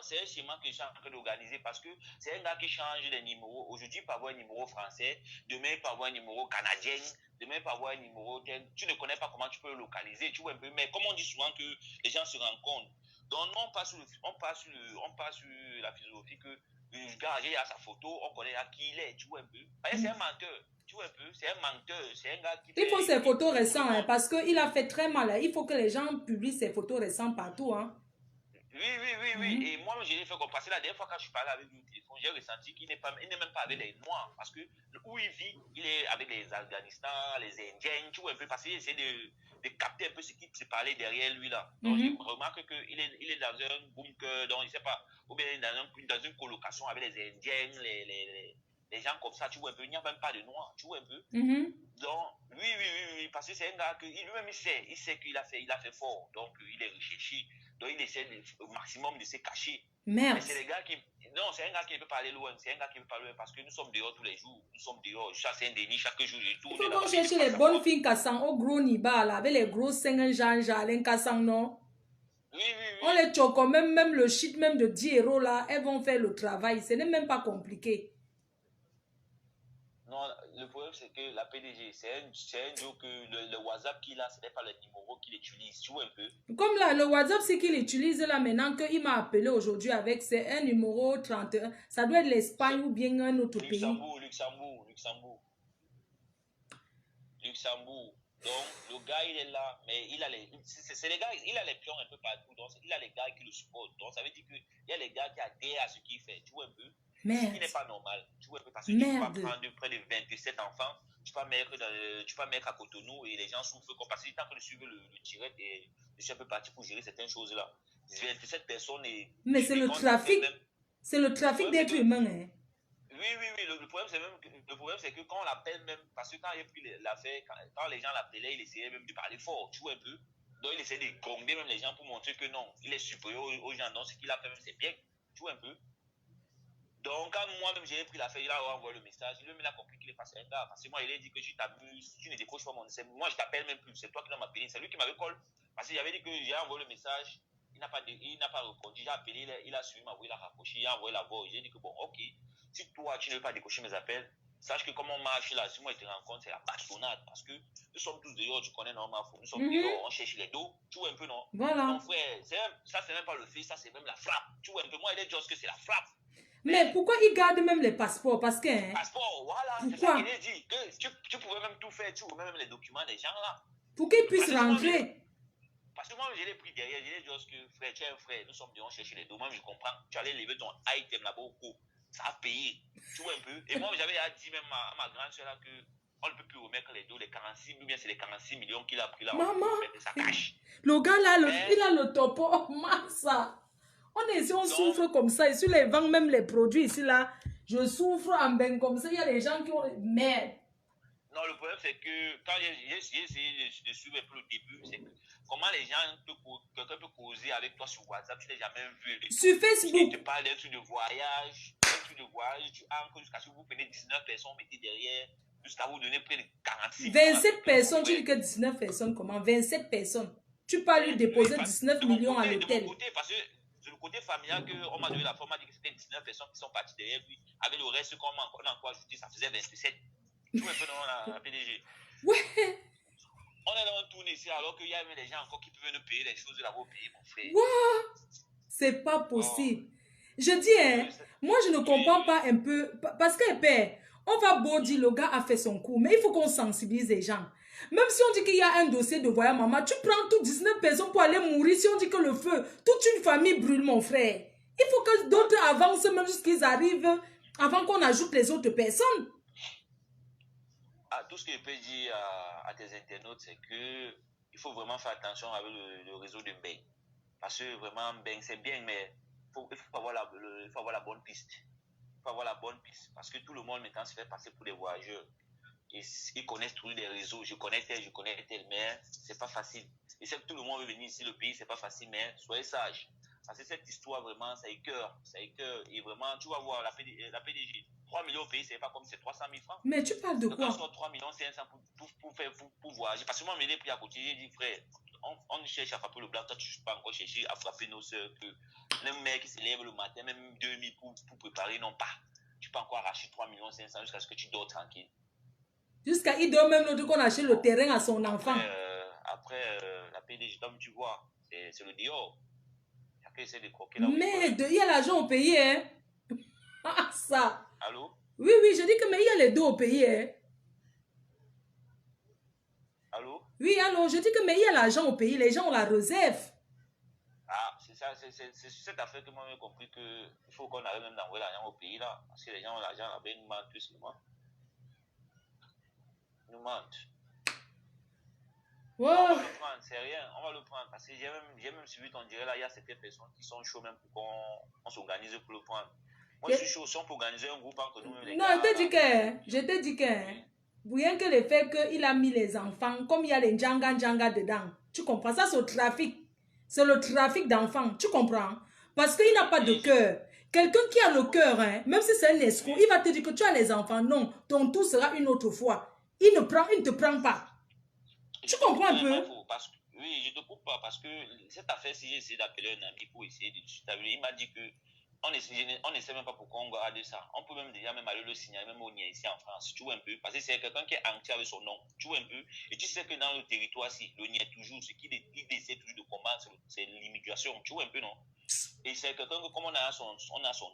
c'est un schéma que je suis en train d'organiser parce que c'est un gars qui change les numéros. Aujourd'hui, il peut avoir un numéro français, demain, il peut avoir un numéro canadien, demain, il peut avoir un numéro. Tu ne connais pas comment tu peux le localiser, tu vois un peu. Mais comme on dit souvent que les gens se rendent compte. Donc, nous, on passe sur la philosophie que le gars, il a sa photo, on connaît à qui il est, tu vois un peu. C'est un menteur, tu vois un peu. C'est un menteur, c'est un gars qui fait. Il faut ses photos récentes, hein, parce qu'il a fait très mal. Hein. Il faut que les gens publient ses photos récentes partout. Hein. Oui. Et moi, je l'ai fait comme parce que la dernière fois quand je suis parlé avec lui au téléphone, j'ai ressenti qu'il n'est même pas avec les Noirs. Parce que où il vit, il est avec les Afghanistans, les Indiens, tu vois un peu. Parce qu'il essaie de capter un peu ce qui se parlait derrière lui là. Donc, je remarque qu'il est dans un bunker, donc il ne sait pas, ou bien dans une colocation avec les Indiens, les gens comme ça, tu vois un peu. Il n'y a même pas de Noirs, tu vois un peu. Donc, oui, parce que c'est un gars que lui-même il sait qu'il a fait fort. Donc, il est recherché. Donc, il essaie au maximum de se cacher. Merde. Mais c'est les gars qui. Non, c'est un gars qui ne peut pas aller loin. C'est un gars qui ne peut pas aller loin parce que nous sommes dehors tous les jours. Nous sommes dehors. Ça, c'est un déni. Chaque jour, je tourne. Il faut qu'on cherche les bonnes filles cassant au gros niba, là, avec les gros seins, Jean, cassant, non? Oui. On les choque, même le shit, même de 10 € là, elles vont faire le travail. Ce n'est même pas compliqué. Non, le problème, c'est que la PDG, c'est un jour que le WhatsApp qu'il a, ce n'est pas le numéro qu'il utilise. Tu vois un peu. Comme là, le WhatsApp, c'est qu'il utilise là maintenant, qu'il m'a appelé aujourd'hui avec, c'est un numéro 31. Ça doit être l'Espagne ou bien un autre pays. Luxembourg. Donc, le gars, il est là, mais il a les gars, il a les pions un peu partout. Donc, il a les gars qui le supportent. Donc, ça veut dire qu'il y a les gars qui adhèrent à ce qu'il fait. Tu vois un peu? Merde. Ce qui n'est pas normal. Tu vois un peu? Parce que tu vas prendre près de 27 enfants, tu vas mettre à Cotonou et les gens souffrent comme parce que tu es en train de suivre le direct et je suis un peu parti pour gérer certaines choses-là. 27 personnes et. Mais c'est le trafic. C'est le trafic d'êtres humains, hein. Oui. Le problème, c'est que quand on l'appelle même, parce que quand il a pris l'affaire, quand les gens l'appelaient, il essayait même de parler fort, tu vois un peu. Donc, il essayait de gronder même les gens pour montrer que non, il est supérieur aux gens. Donc, ce qu'il a fait même, c'est bien, tu vois un peu. Donc, quand moi-même j'ai pris l'affaire, il a envoyé le message, il a compris qu'il est passé un gars. Parce que moi, il a dit que je t'abuse, tu ne décroches pas mon message. Moi, je t'appelle même plus, c'est toi qui dois m'appeler. C'est lui qui m'avait call. Parce que j'avais dit que j'ai envoyé le message, il n'a pas répondu. J'ai appelé, il a suivi ma voix, il a raccroché, il a envoyé la voix. J'ai dit que bon, ok, si toi, tu ne veux pas décrocher mes appels, sache que comme on marche là, si moi je te rencontre, c'est la bastonnade. Parce que nous sommes tous dehors, tu connais normalement, nous sommes dehors, on cherche les dos, tu vois un peu, non? Voilà. Donc, frère, ça, c'est même pas le fait, ça, c'est même la frappe. Tu vois un peu, moi, il est juste que c'est la frappe. Mais pourquoi ils gardent même les passeports? Parce que... Hein, passeport, voilà, c'est ça qu'il a dit. Que tu pouvais même tout faire, tu pouvais même les documents des gens là. Pour qu'ils puissent rentrer. Parce que moi, je l'ai pris derrière, je l'ai dit que frère, tu es un frère, nous sommes dehors chercher les documents, je comprends. Tu allais lever ton item là-bas au cours. Ça a payé, tu vois un peu. Et moi, j'avais dit même à ma grande soeur là que on ne peut plus remettre les dos, les 46, ou bien c'est les 46 millions qu'il a pris là. Maman, ça cache. Le gars là, il a le topo, oh, massa. On est ici, on souffre comme ça. Et sur les ventes, même les produits ici, là, je souffre en ben comme ça. Il y a des gens qui ont... Merde. Non, le problème, c'est que quand j'ai essayé de suivre un peu le début, c'est que comment les gens, quelqu'un peut causer avec toi sur WhatsApp, tu n'as jamais vu. Sur Facebook. Il te parle d'un truc de voyage, tu ancres jusqu'à ce que vous prenez 19 personnes, mettez derrière, jusqu'à vous donner près de 46 27 personnes, tu dis que 19 personnes, comment? 27 personnes. Tu peux lui déposer 19 millions à l'hôtel. De mon côté, parce que c'est le côté familial qu'on m'a donné la forme, on m'a dit que c'était 19 personnes qui sont parties derrière lui. Avec le reste qu'on m'a encore ajouté, ça faisait 27. Tu vois un peu dans la PDG. Ouais. On est dans un tour ici alors qu'il y a même des gens encore qui peuvent nous payer les choses là-bas au pays, mon frère. Wow. C'est pas possible. Je dis, hein, moi je ne comprends pas un peu. Parce que, père, on va beau dire le gars a fait son coup, mais il faut qu'on sensibilise les gens. Même si on dit qu'il y a un dossier de voyage, maman, tu prends toutes 19 personnes pour aller mourir. Si on dit que le feu, toute une famille brûle, mon frère. Il faut que d'autres avancent même jusqu'à qu'ils arrivent avant qu'on ajoute les autres personnes. Tout ce que je peux dire à tes internautes, c'est que il faut vraiment faire attention avec le réseau de Mbeng. Parce que vraiment, Mbeng, c'est bien, mais il faut avoir la bonne piste. Il faut avoir la bonne piste. Parce que tout le monde maintenant se fait passer pour des voyageurs. Et ils connaissent tous les réseaux. Je connais tel, mais c'est pas facile. Et c'est que tout le monde veut venir ici, le pays, c'est pas facile, mais soyez sages. Parce que cette histoire, vraiment, ça écoeure. Et vraiment, tu vas voir la PDG. 3 millions au pays, c'est pas comme c'est 300 000 francs. Mais tu parles de quoi? Quand 3 millions 500 pour voyager. Parce que moi, je l'ai pris à côté. J'ai dit, frère, on cherche à frapper le blanc. Toi, tu ne peux pas encore chercher à frapper nos soeurs. Même mère qui se lève le matin, même 2000 pour préparer, non pas. Tu peux encore arracher 3 500 000 jusqu'à ce que tu dors tranquille. Jusqu'à il dort même l'autre qu'on achète le terrain à son enfant. Après la PDG, comme tu vois, c'est le dehors. Chacun essaie de croquer là. Mais il y a l'argent au pays, hein. Ah, ça. Allô? Oui, oui, je dis que mais il y a les deux au pays, hein. Allô? Oui, allô, je dis que mais il y a l'argent au pays, les gens ont la réserve. Ah, c'est ça, c'est cette affaire que moi j'ai compris qu'il faut qu'on arrive même d'envoyer l'argent au pays là. Parce que les gens ont l'argent là-bas, ils nous mentent tout simplement. Ils nous mentent. Ouais. On va le prendre, c'est rien, on va le prendre. Parce que j'ai même suivi ton direct là, il y a certaines personnes qui sont chaudes même pour qu'on s'organise pour le prendre. Moi, je suis chaud, si on peut organiser un groupe entre nous. Les non, gars, je te dis que, rien que le fait qu'il a mis les enfants, comme il y a les Djanga dedans, tu comprends, ça c'est le trafic. C'est le trafic d'enfants, tu comprends? Parce qu'il n'a pas de cœur. Quelqu'un qui a le cœur, hein, même si c'est un escroc, il va te dire que tu as les enfants. Non, ton tour sera une autre fois. Il ne te prend pas. Tu comprends un peu? Oui, je te coupe pas parce que cette affaire, si j'ai essayé d'appeler un ami pour essayer de stabiliser, il m'a dit que on ne sait même pas pourquoi on garde ça. On peut même déjà même aller le signaler, même au NIA ici en France, tu vois un peu. Parce que c'est quelqu'un qui est entier avec son nom, tu vois un peu. Et tu sais que dans le territoire, si le NIA toujours, ce qu'il essaie toujours de combattre, c'est l'immigration, tu vois un peu, non? Et c'est quelqu'un que comme on a son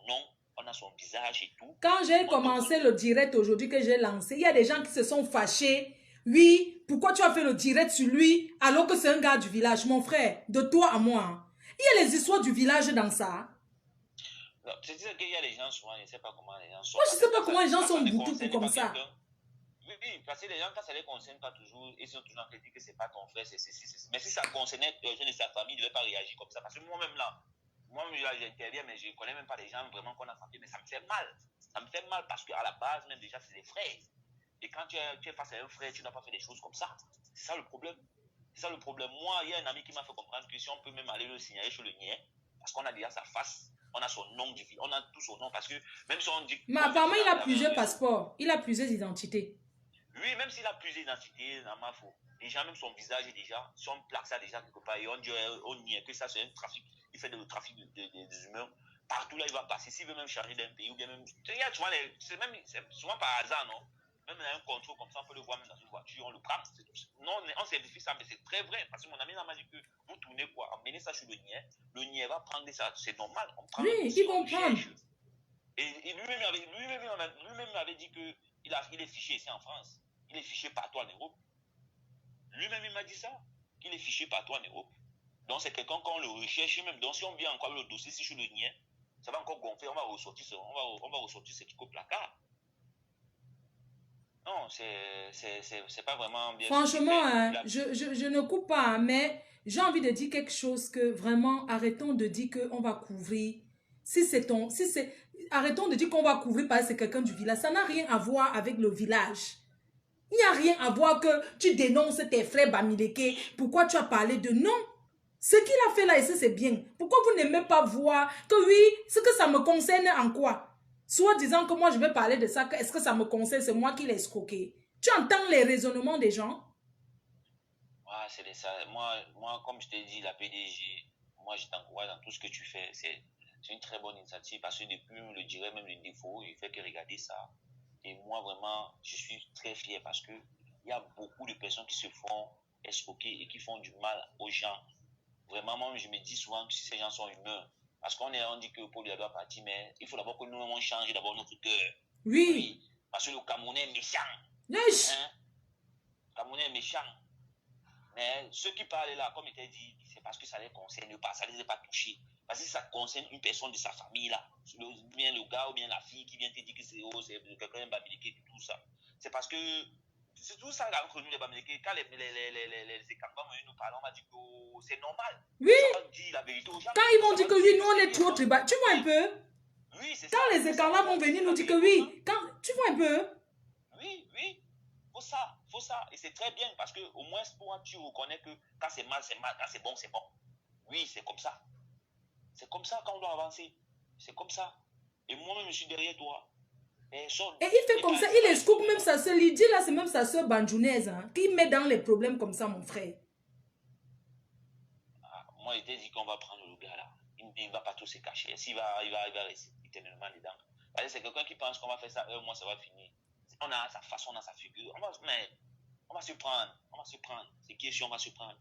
nom, on a son visage et tout. Quand j'ai commencé le direct aujourd'hui que j'ai lancé, il y a des gens qui se sont fâchés. Oui, pourquoi tu as fait le direct sur lui alors que c'est un gars du village, mon frère, de toi à moi. Il y a les histoires du village dans ça. C'est-à-dire qu'il y a les gens souvent, je ne sais pas comment les gens sont. Moi, je ne sais pas comment les gens sont boutous comme ça. Oui, parce que les gens, quand ça ne les concerne pas toujours, ils sont toujours en train de dire que ce n'est pas ton frère, c'est ceci. Mais si ça concernait quelqu'un de sa famille, il ne devait pas réagir comme ça. Parce que moi-même là, j'interviens, mais je ne connais même pas les gens vraiment qu'on a frappé. Mais ça me fait mal. Ça me fait mal parce qu'à la base, même déjà, c'est des frères. Et quand tu es face à un frère, tu n'as pas fait des choses comme ça. C'est ça le problème. C'est ça le problème. Moi, il y a un ami qui m'a fait comprendre que si on peut même aller le signaler sur le NIE, parce qu'on a déjà sa face, on a son nom, on a tout son nom, parce que même si on dit... Mais apparemment, il a plusieurs passeports, il a plusieurs identités. Oui, même s'il a plusieurs identités, dans ma faute. Déjà, même son visage est déjà, si on plaque ça déjà quelque part, et on dit, on nie que ça c'est un trafic, il fait le trafic des humains, partout là il va passer, s'il veut même changer d'un pays, ou bien même... Tu vois, c'est souvent par hasard, non? Même dans un contrôle comme ça, on peut le voir même dans une voiture, on le prend. Non, on simplifie ça, mais c'est très vrai. Parce que mon ami m'a dit que vous tournez quoi, emmenez ça sur le NIE va prendre ça, c'est normal. On prend oui, ils vont prendre. Et lui-même avait dit qu'il est fiché ici en France. Il est fiché partout en Europe. Lui-même, il m'a dit ça, qu'il est fiché partout en Europe. Donc, c'est quelqu'un qu'on le recherche même. Donc, si on vient encore le dossier sur le NIE, ça va encore gonfler, on va ressortir ce truc au placard. Non, c'est pas vraiment bien. Franchement, je ne coupe pas, mais j'ai envie de dire quelque chose que vraiment, arrêtons de dire qu'on va couvrir. Arrêtons de dire qu'on va couvrir parce que c'est quelqu'un du village. Ça n'a rien à voir avec le village. Il n'y a rien à voir que tu dénonces tes frères Bamileke. Pourquoi tu as parlé de non? Ce qu'il a fait là, c'est bien. Pourquoi vous n'aimez pas voir que oui, ce que ça me concerne en quoi? Soit disant que moi je vais parler de ça, est-ce que ça me concerne, c'est moi qui l'ai escroqué. Tu entends les raisonnements des gens? C'est ça. Moi, comme je t'ai dit, la PDG, moi je t'encourage dans tout ce que tu fais. C'est une très bonne initiative parce que depuis le dirait même le défaut, il fait que regarder ça. Et moi vraiment, je suis très fier parce que il y a beaucoup de personnes qui se font escroquer et qui font du mal aux gens. Vraiment, moi je me dis souvent que ces gens sont humains. Parce qu'on dit que le peuple doit partir, mais il faut d'abord que nous on change d'abord notre cœur. Oui. Parce que le Camerounais est méchant. Yes. Hein? Le Camerounais est méchant. Mais ceux qui parlent là, comme il t'a dit, c'est parce que ça ne les concerne pas, ça ne les a pas touchés. Parce que ça concerne une personne de sa famille là. Bien le gars ou bien la fille qui vient te dire que c'est quelqu'un de Bamileke et tout ça. C'est parce que c'est tout ça entre nous les Bamileke. Quand les écartements nous parlent, on va dire que c'est normal. Oui. On dit la vérité aux gens. Quand ils vont dire que oui, nous on est trop tribal. Tu vois un peu? Oui, c'est ça. Quand les écartements vont venir nous dire que oui. Tu vois un peu? Oui, oui. Faut ça. Et c'est très bien parce que au moins tu reconnais que quand c'est mal, c'est mal. Quand c'est bon, c'est bon. Oui, c'est comme ça. C'est comme ça qu'on doit avancer. C'est comme ça. Et moi-même, je suis derrière toi. Et il fait comme ça, il escoupe même sa soeur. Lydie là, c'est même sa soeur bandjounaise qui met dans les problèmes comme ça, mon frère. Moi, il t'a dit qu'on va prendre le gars là. Il ne va pas te se cacher. S'il va, il va rester éternellement dedans. C'est quelqu'un qui pense qu'on va faire ça, un mois, ça va finir. On a sa façon, on a sa figure. Mais on va se prendre. On va se prendre. C'est qui est sûr, on va se prendre.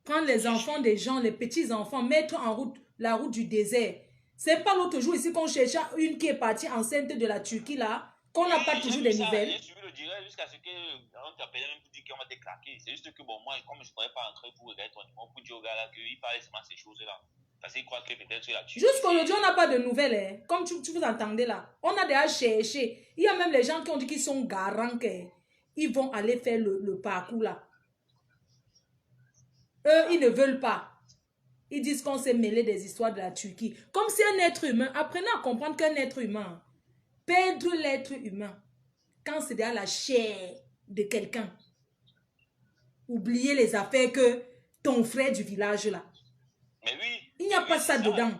Prendre les enfants des gens, les petits-enfants, mettre en route la route du désert. C'est pas l'autre jour ici qu'on cherchait une qui est partie enceinte de la Turquie là, qu'on n'a pas toujours des nouvelles. J'ai suivi le direct jusqu'à ce qu'on t'appelait même pour dire qu'on va te claquer. C'est juste que bon, moi, comme je ne pourrais pas entrer pour regarder ton numéro, pour dire au gars là qu'il parlait seulement ces choses-là. Parce qu'il croit que peut-être la Turquie. Jusqu'aujourd'hui, on n'a pas de nouvelles, hein. Comme tu vous entendez là. On a déjà cherché. Il y a même les gens qui ont dit qu'ils sont garants qu'ils vont aller faire le parcours là. Eux, ils ne veulent pas. Ils disent qu'on s'est mêlé des histoires de la Turquie. Comme si un être humain, apprenez à comprendre qu'un être humain, perdre l'être humain, quand c'est derrière la chair de quelqu'un, oubliez les affaires que ton frère du village là. Mais oui. Il n'y a pas ça dedans.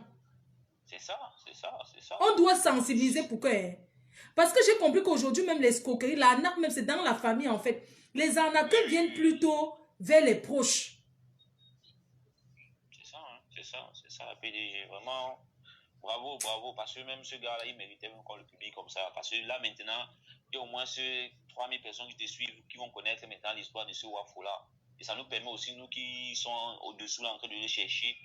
C'est ça, c'est ça, c'est ça. On doit sensibiliser pour que... Parce que j'ai compris qu'aujourd'hui, même l'escroquerie, l'arnaque, même c'est dans la famille en fait. Les arnaqueurs viennent plutôt vers les proches. C'est ça, hein, c'est ça, c'est ça. PDG, vraiment, bravo, bravo. Parce que même ce gars-là, il méritait même qu'on le publie comme ça. Parce que là, maintenant, il y a au moins ces 3000 personnes qui te suivent, qui vont connaître maintenant l'histoire de ce Wafo-là. Et ça nous permet aussi, nous qui sommes au-dessous, là, en train de les chercher.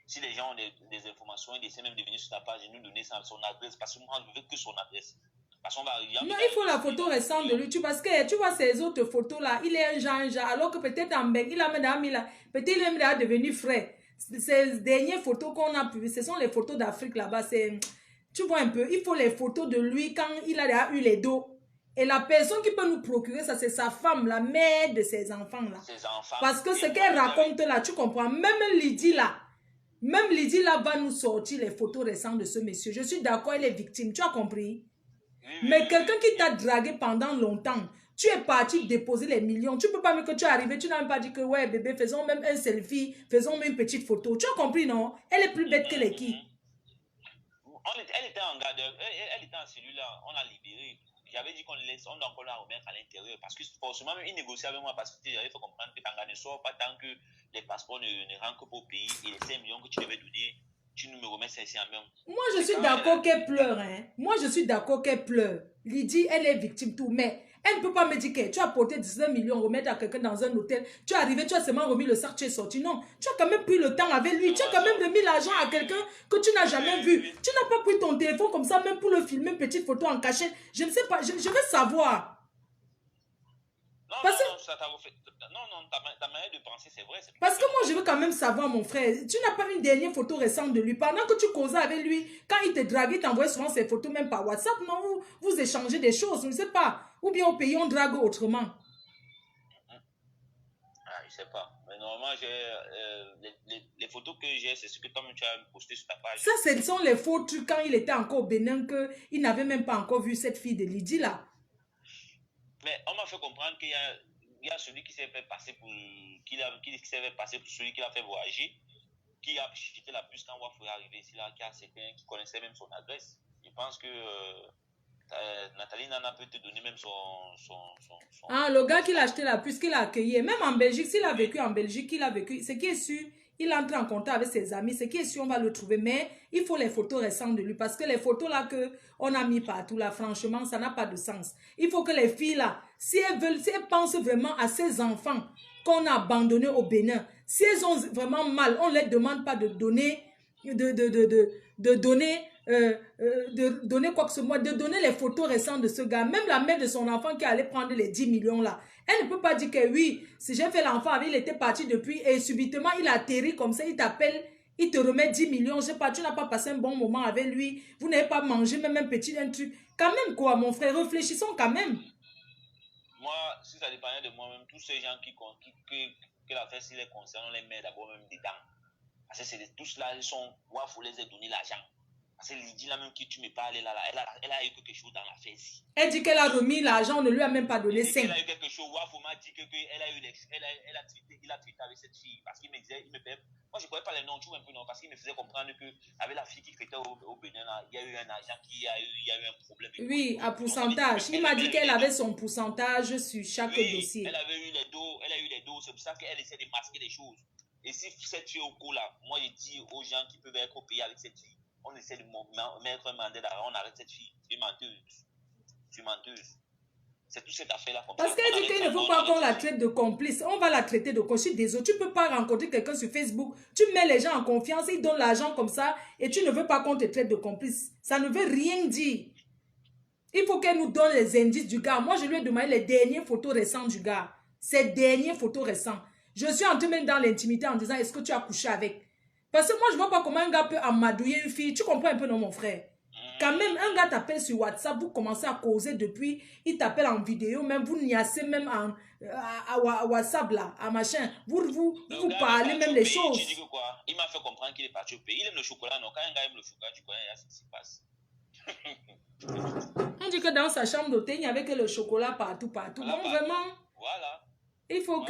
Si les gens ont des informations, ils essaient même de venir sur ta page et nous donner son adresse. Parce que moi, je veux que son adresse. Parce qu'on va arriver. Non, il faut la photo récente de lui. Parce que tu vois ces autres photos-là, il est un genre, alors que peut-être en Belgique, il a même mis là, peut-être il est même devenu frère. Ces dernières photos qu'on a publiées, ce sont les photos d'Afrique là-bas. Tu vois un peu, il faut les photos de lui quand il a déjà eu les dos. Et la personne qui peut nous procurer ça, c'est sa femme, la mère de ses enfants-là. Parce que ce qu'elle raconte là, tu comprends, même Lydie là va nous sortir les photos récentes de ce monsieur. Je suis d'accord, elle est victime, tu as compris? Mais quelqu'un qui t'a dragué pendant longtemps, tu es parti déposer les millions. Tu ne peux pas me que tu es arrivé, tu n'as même pas dit que ouais bébé, faisons même un selfie, faisons même une petite photo. Tu as compris, non? Elle est plus bête que les qui. Elle était en garde, elle était en cellule-là, on l'a libérée. J'avais dit qu'on laisse, on doit encore la remettre à l'intérieur. Parce que forcément, il négociait avec moi parce que il faut comprendre que Tanga ne sort pas tant que les passeports ne rentrent pas au pays et les 5 millions que tu devais donner, tu nous me remets 500 millions. Moi, je suis d'accord qu'elle pleure. Hein. Moi, je suis d'accord qu'elle pleure. Lydie, elle est victime, tout. Mais elle ne peut pas me dire que tu as porté 19 millions, remettre à quelqu'un dans un hôtel. Tu es arrivé, tu as seulement remis le sac, tu es sorti. Non, tu as quand même pris le temps avec lui. Tu as quand même remis l'argent à quelqu'un que tu n'as jamais vu. Tu n'as pas pris ton téléphone comme ça, même pour le filmer, une petite photo en cachette. Je ne sais pas, je veux savoir. Non, parce non, ça t'a refait. Non, ta manière de penser, c'est vrai. Parce que moi, je veux quand même savoir, mon frère. Tu n'as pas une dernière photo récente de lui. Pendant que tu causais avec lui, quand il te draguait, il t'envoyait souvent ses photos, même par WhatsApp. Non, vous échangez des choses, je ne sais pas. Ou bien au pays, on drague autrement. Ah, je ne sais pas. Mais normalement, les photos que j'ai, c'est ce que toi-même tu as posté sur ta page. Ça, ce sont les faux trucs quand il était encore au Bénin, qu'il n'avait même pas encore vu cette fille de Lydie là. Mais on m'a fait comprendre qu'il y a celui qui s'est fait passer pour celui qui l'a fait voyager, qui a jeté la puce quand Wafo est arrivé ici là, qui a quelqu'un qui connaissait même son adresse. Je pense que Nathalie Nana peut te donner même son... Ah, le gars qui l'a acheté la puce, qu'il a accueilli. Même en Belgique, s'il a vécu en Belgique, il a vécu. Ce qui est sûr, il entre en contact avec ses amis. Ce qui est sûr, on va le trouver. Mais il faut les photos récentes de lui. Parce que les photos là qu'on a mis partout, là, franchement, ça n'a pas de sens. Il faut que les filles là, si elles pensent vraiment à ces enfants qu'on a abandonnés au Bénin, si elles ont vraiment mal, on ne leur demande pas de donner, de donner quoi que ce soit, de donner les photos récentes de ce gars. Même la mère de son enfant qui allait prendre les 10 millions là, elle ne peut pas dire que oui, si j'ai fait l'enfant avec, il était parti depuis et subitement il atterrit comme ça, il t'appelle, il te remet 10 millions, je sais pas, tu n'as pas passé un bon moment avec lui, vous n'avez pas mangé même un petit un truc. Quand même quoi, mon frère, réfléchissons quand même. Moi, si ça dépendait de moi-même, tous ces gens que l'affaire s'il les concerne, on les met d'abord même dedans. Parce que c'est tous là, ils sont, moi, il faut les donner l'argent. Parce que Lydie, là même qui tu me parles, là, elle a eu quelque chose dans l'affaire ici. Elle dit qu'elle a remis l'argent, on ne lui a même pas donné 5. Elle a eu quelque chose, Wafo m'a dit il a tweeté avec cette fille. Parce qu'il me disait, moi je ne connais pas les noms, tu vois un peu non, parce qu'il me faisait comprendre qu'avec la fille qui traitait au Bénin, là, il y a eu un agent il y a eu un problème. Oui, à pourcentage. Il m'a dit qu'elle avait son pourcentage sur chaque dossier. Elle a eu les dos, c'est pour ça qu'elle essaie de masquer les choses. Et si cette fille au coup là, moi je dis aux gens qui peuvent être au pays avec cette fille, on essaie de mettre un mandat d'arrêt, on arrête cette fille. Une menteuse. C'est une menteuse. C'est toute cette affaire-là. Parce qu'elle dit qu'il ne faut pas qu'on la traite de complice. On va la traiter de complice. Désolé, tu ne peux pas rencontrer quelqu'un sur Facebook. Tu mets les gens en confiance, ils donnent l'argent comme ça et tu ne veux pas qu'on te traite de complice. Ça ne veut rien dire. Il faut qu'elle nous donne les indices du gars. Moi, je lui ai demandé les dernières photos récentes du gars. Ces dernières photos récentes. Je suis entrée même dans l'intimité en disant, est-ce que tu as couché avec? Parce que moi, je ne vois pas comment un gars peut amadouiller une fille. Tu comprends un peu, non, mon frère? Quand même, un gars t'appelle sur WhatsApp, vous commencez à causer depuis, il t'appelle en vidéo, même vous niassez même à WhatsApp là, à machin. Vous parlez même les choses. Tu dis que quoi? Il m'a fait comprendre qu'il est parti au pays. Il aime le chocolat, non? Quand un gars aime le chocolat, tu connais, ce qui se passe. On dit que dans sa chambre d'hôtel, il n'y avait que le chocolat partout. Voilà, donc partout. Vraiment, voilà. Il faut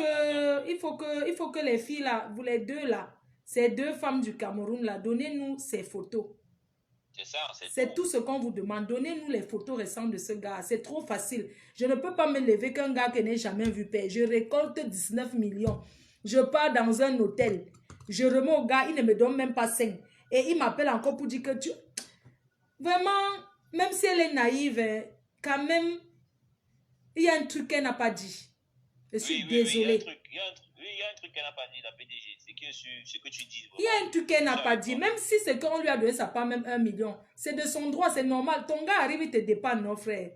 que les filles là, vous les deux là, ces deux femmes du Cameroun là, donnez-nous ces photos. C'est ça, c'est tout ce qu'on vous demande. Donnez-nous les photos récentes de ce gars. C'est trop facile. Je ne peux pas me lever qu'un gars que je n'ai jamais vu père. Je récolte 19 millions. Je pars dans un hôtel. Je remets au gars, il ne me donne même pas 5. Et il m'appelle encore pour dire que tu... Vraiment, même si elle est naïve, quand même, il y a un truc qu'elle n'a pas dit. Je suis désolée. Il y a un truc qu'elle n'a pas dit, la PDG. C'est que tu dis. Il y a un truc qu'elle n'a pas dit. Même si c'est qu'on lui a donné, ça part même 1 million. C'est de son droit, c'est normal. Ton gars arrive, il te dépanne, non, frère.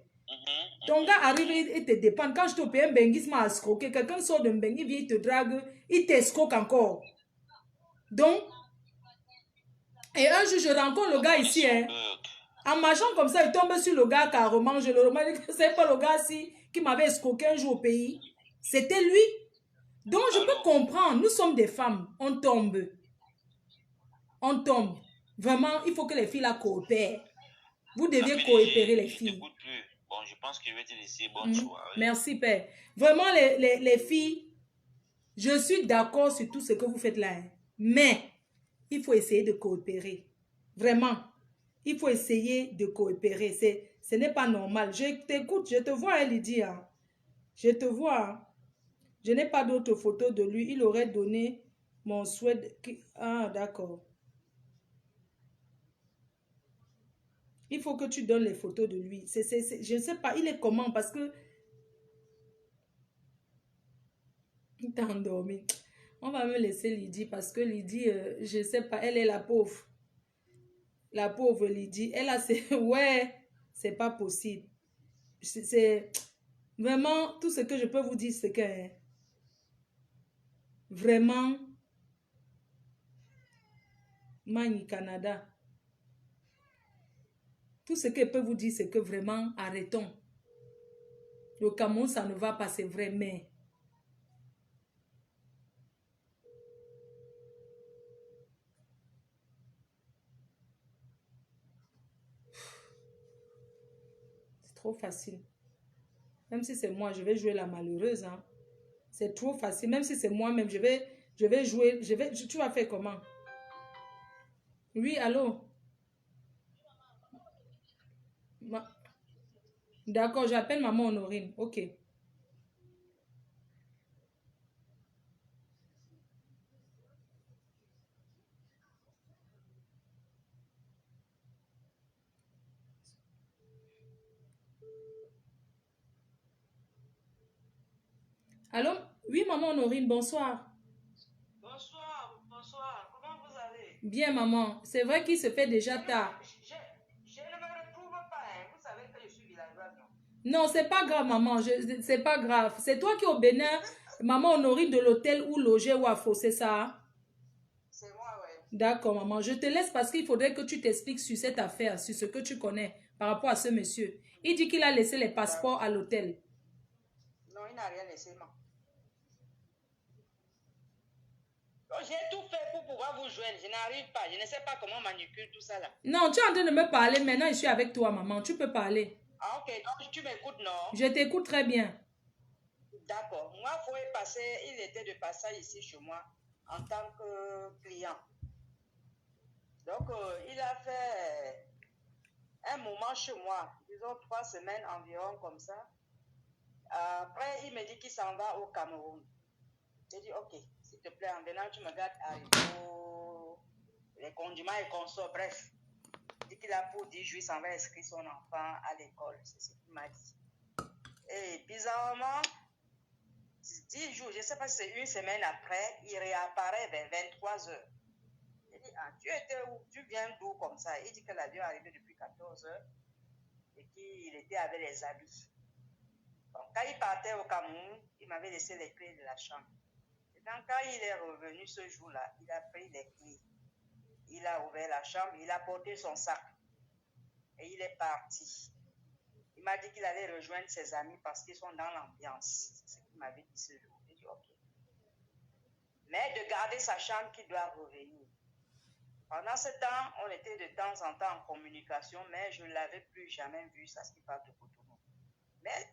Ton gars arrive, il te dépanne. Quand je te paye un benguis, m'a escroqué. Quelqu'un sort d'un benguis, vient, il te drague, il t'escroque encore. Donc, et un jour, je rencontre le gars ici, hein. En marchant comme ça, il tombe sur le gars carrément. Je le remarque que c'est pas le gars ici qui m'avait escroqué un jour au pays. C'était lui. Donc, je peux comprendre. Nous sommes des femmes. On tombe. On tombe. Vraiment, il faut que les filles la coopèrent. Vous deviez coopérer, les filles. Bon, je pense que je vais te laisser. Bonne soirée. Merci, Père. Vraiment, les filles, je suis d'accord sur tout ce que vous faites là. Mais, il faut essayer de coopérer. Vraiment. Il faut essayer de coopérer. Ce n'est pas normal. Je t'écoute, je te vois, hein, Lydie. Hein. Je te vois. Hein. Je n'ai pas d'autres photos de lui. Il aurait donné mon souhait. Ah, d'accord. Il faut que tu donnes les photos de lui. Je ne sais pas, il est comment parce que... Il t'a endormi. On va me laisser Lydie parce que Lydie, je ne sais pas, elle est la pauvre. La pauvre Lydie. Elle a... Ouais, c'est pas possible. C'est... Vraiment, tout ce que je peux vous dire, c'est que... Vraiment... Mani Canada. Tout ce que je peux vous dire, c'est que vraiment, arrêtons. Le Cameroun, ça ne va pas, c'est vrai, mais... C'est trop facile. Même si c'est moi, je vais jouer la malheureuse. Hein. C'est trop facile. Même si c'est moi-même, je vais jouer. Tu vas faire comment? Oui, allô? D'accord, j'appelle maman Honorine. Ok. Allô? Oui, maman Honorine, bonsoir. Bonsoir, bonsoir. Comment vous allez? Bien, maman. C'est vrai qu'il se fait déjà tard. Je ne me retrouve pas, hein. Vous savez que je suis villageoise, non? Non, c'est pas grave, maman. C'est pas grave. C'est toi qui es au Bénin, maman Honorine de l'hôtel où loger ou à Faux, c'est ça? C'est moi, oui. D'accord, maman. Je te laisse parce qu'il faudrait que tu t'expliques sur cette affaire, sur ce que tu connais par rapport à ce monsieur. Il dit qu'il a laissé les passeports à l'hôtel. Non, il n'a rien laissé, non. J'ai tout fait pour pouvoir vous joindre. Je n'arrive pas. Je ne sais pas comment manipuler tout ça là. Non, tu es en train de me parler. Maintenant, je suis avec toi, maman. Tu peux parler. Ah, ok. Donc, tu m'écoutes, non? Je t'écoute très bien. D'accord. Moi, il était de passage ici chez moi en tant que client. Donc, il a fait un moment chez moi, disons 3 semaines environ comme ça. Après, il me dit qu'il s'en va au Cameroun. J'ai dit, ok, s'il te plaît, en venant, tu me gardes à les condiments et consorts, bref. qu'il a pour 10 jours, il s'en va inscrire son enfant à l'école. C'est ce qu'il m'a dit. Et bizarrement, 10 jours, je ne sais pas si c'est une semaine après, il réapparaît vers 23 heures. Il dit, ah, tu étais où? Tu viens d'où comme ça? Il dit que l'avion est arrivé depuis 14 heures et qu'il était avec les habits. Donc, quand il partait au Cameroun, il m'avait laissé les clés de la chambre. Et donc, quand il est revenu ce jour-là, il a pris les clés. Il a ouvert la chambre, il a porté son sac et il est parti. Il m'a dit qu'il allait rejoindre ses amis parce qu'ils sont dans l'ambiance. C'est ce qu'il m'avait dit ce jour. J'ai dit ok. Mais de garder sa chambre qu'il doit revenir. Pendant ce temps, on était de temps en temps en communication, mais je ne l'avais plus jamais vu, ça ce qui parle de Cotonou. Mais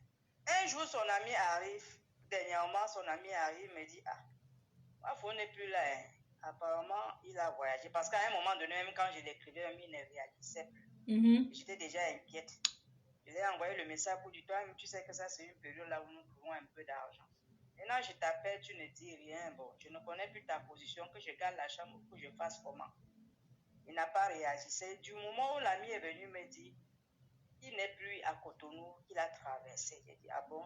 un jour, son ami arrive, dernièrement, son ami arrive, me dit, ah, ma fille n'est plus là. Hein. Apparemment, il a voyagé. Parce qu'à un moment donné, même quand je l'écrivais, il ne réalisait plus. J'étais déjà inquiète. Je lui ai envoyé le message pour dire, toi, tu sais que ça, c'est une période là où nous trouvons un peu d'argent. Maintenant, je t'appelle, tu ne dis rien. Bon, je ne connais plus ta position, que je garde la chambre ou que je fasse comment. Il n'a pas réagi. C'est du moment où l'ami est venu me dire qu'il n'est plus à Cotonou, qu'il a traversé. J'ai dit, ah bon?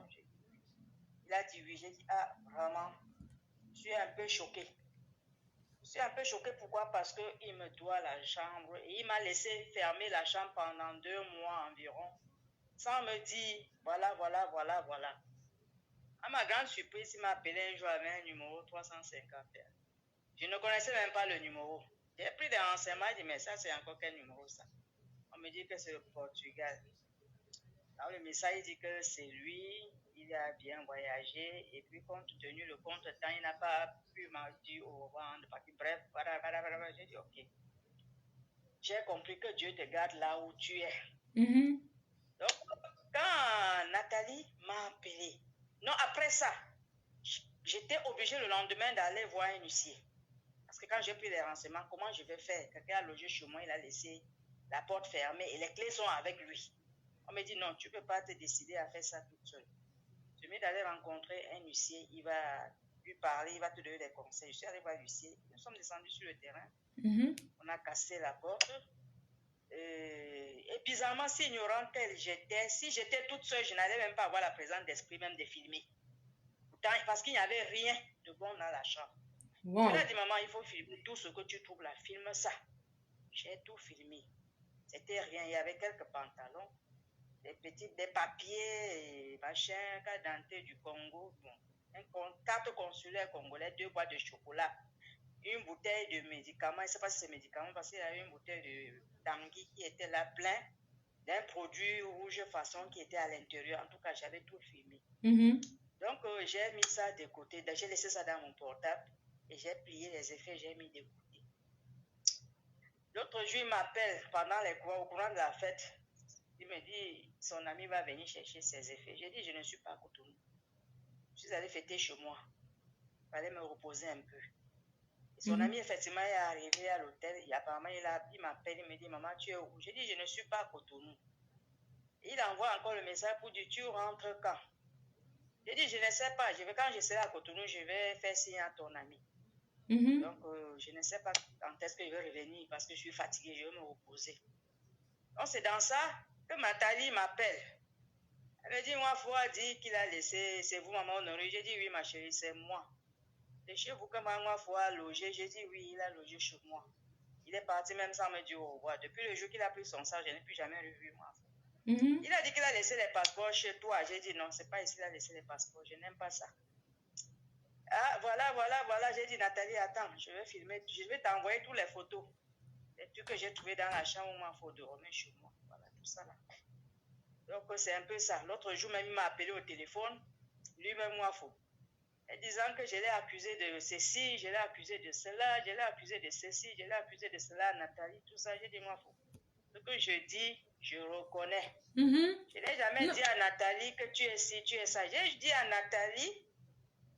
Il a dit oui. J'ai dit, ah, vraiment, je suis un peu choquée. Je suis un peu choquée, pourquoi? Parce qu'il me doit la chambre et il m'a laissé fermer la chambre pendant 2 mois environ, sans me dire, voilà. À ma grande surprise, il m'a appelé un jour avec un numéro 350. Je ne connaissais même pas le numéro. J'ai pris des renseignements, j'ai dit, mais ça, c'est encore quel numéro ça? On me dit que c'est le Portugal. Dans le message, il dit que c'est lui, il a bien voyagé, et puis compte tenu le contre-temps, il n'a pas pu m'en dire au revoir. Bref, j'ai dit, ok. J'ai compris que Dieu te garde là où tu es. Donc, quand Nathalie m'a appelé, non, après ça, j'étais obligée le lendemain d'aller voir un huissier. Parce que quand j'ai pris les renseignements, comment je vais faire? Quelqu'un a logé chez moi, il a laissé la porte fermée et les clés sont avec lui. On me dit non, tu ne peux pas te décider à faire ça toute seule. Je vais d'aller rencontrer un huissier, il va lui parler, il va te donner des conseils. Je suis allée voir l'huissier, nous sommes descendus sur le terrain, on a cassé la porte. Et bizarrement, si ignorante telle j'étais, si j'étais toute seule, je n'allais même pas avoir la présence d'esprit même de filmer. Pourtant, parce qu'il n'y avait rien de bon dans la chambre. Wow. Je lui ai dit, maman, il faut filmer tout ce que tu trouves là, filme ça. J'ai tout filmé. C'était rien, il y avait quelques pantalons, des papiers, machin, carte d'identité du Congo, bon, carte consulaire congolais, 2 boîtes de chocolat, une bouteille de médicaments, je ne sais pas si c'est médicaments, parce qu'il y avait une bouteille de Tanguy qui était là plein d'un produit rouge façon qui était à l'intérieur. En tout cas, j'avais tout filmé. Donc, j'ai mis ça de côté, j'ai laissé ça dans mon portable et j'ai plié les effets, j'ai mis de côté. L'autre jour, il m'appelle pendant au courant de la fête. Il me dit, son ami va venir chercher ses effets. J'ai dit, je ne suis pas à Cotonou. Je suis allée fêter chez moi. Il fallait me reposer un peu. Et son ami, effectivement, est arrivé à l'hôtel. Et apparemment, il m'appelle, il me dit, maman, tu es où? J'ai dit, je ne suis pas à Cotonou. Et il envoie encore le message pour dire, tu rentres quand? J'ai dit, je ne sais pas. Quand je serai à Cotonou, je vais faire signe à ton ami. Donc, je ne sais pas quand est-ce que je vais revenir parce que je suis fatiguée, je vais me reposer. Donc, c'est dans ça que Nathalie m'appelle. Elle me dit, moi, Foua dit qu'il a laissé, c'est vous, maman Honoré. J'ai dit, oui, ma chérie, c'est moi. C'est chez vous que moi, Foua a logé. J'ai dit, oui, il a logé chez moi. Il est parti même sans me dire au revoir. Depuis le jour qu'il a pris son sac, je n'ai plus jamais revu, moi. Il a dit qu'il a laissé les passeports chez toi. J'ai dit, non, c'est pas ici qu'il a laissé les passeports. Je n'aime pas ça. Ah, voilà. J'ai dit, Nathalie, attends, je vais filmer, je vais t'envoyer toutes les photos. Les trucs que j'ai trouvés dans la chambre où il faut dormir chez moi. Voilà, tout ça là. Donc, c'est un peu ça. L'autre jour, même, il m'a appelé au téléphone. Lui-même, moi, faut. Et disant que je l'ai accusé de ceci, je l'ai accusé de cela, je l'ai accusé de ceci, je l'ai accusé de cela, Nathalie, tout ça. J'ai dit, moi, faut. Ce que je dis, je reconnais. Je n'ai jamais dit à Nathalie que tu es ci, tu es ça. J'ai dit à Nathalie,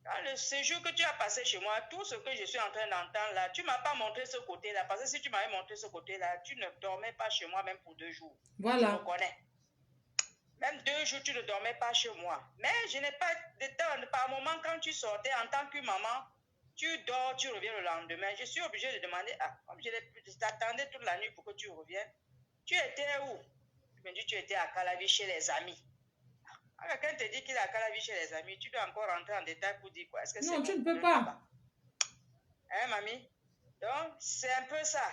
dans le séjour que tu as passé chez moi, tout ce que je suis en train d'entendre là, tu ne m'as pas montré ce côté-là. Parce que si tu m'avais montré ce côté-là, tu ne dormais pas chez moi même pour 2 jours. Voilà. Je reconnais. Même 2 jours, tu ne dormais pas chez moi. Mais je n'ai pas de temps. Par moment, quand tu sortais en tant que maman, tu dors, tu reviens le lendemain. Je suis obligée de demander, comme je t'attendais toute la nuit pour que tu reviennes. Tu étais où? Il me dit, tu étais à Calavi chez les amis. Alors, quand tu te dit qu'il est à Calavi chez les amis, tu dois encore rentrer en détail pour dire quoi? Est-ce que Non, c'est tu mon ne peux problème pas. là-bas? Hein, mamie? Donc, c'est un peu ça.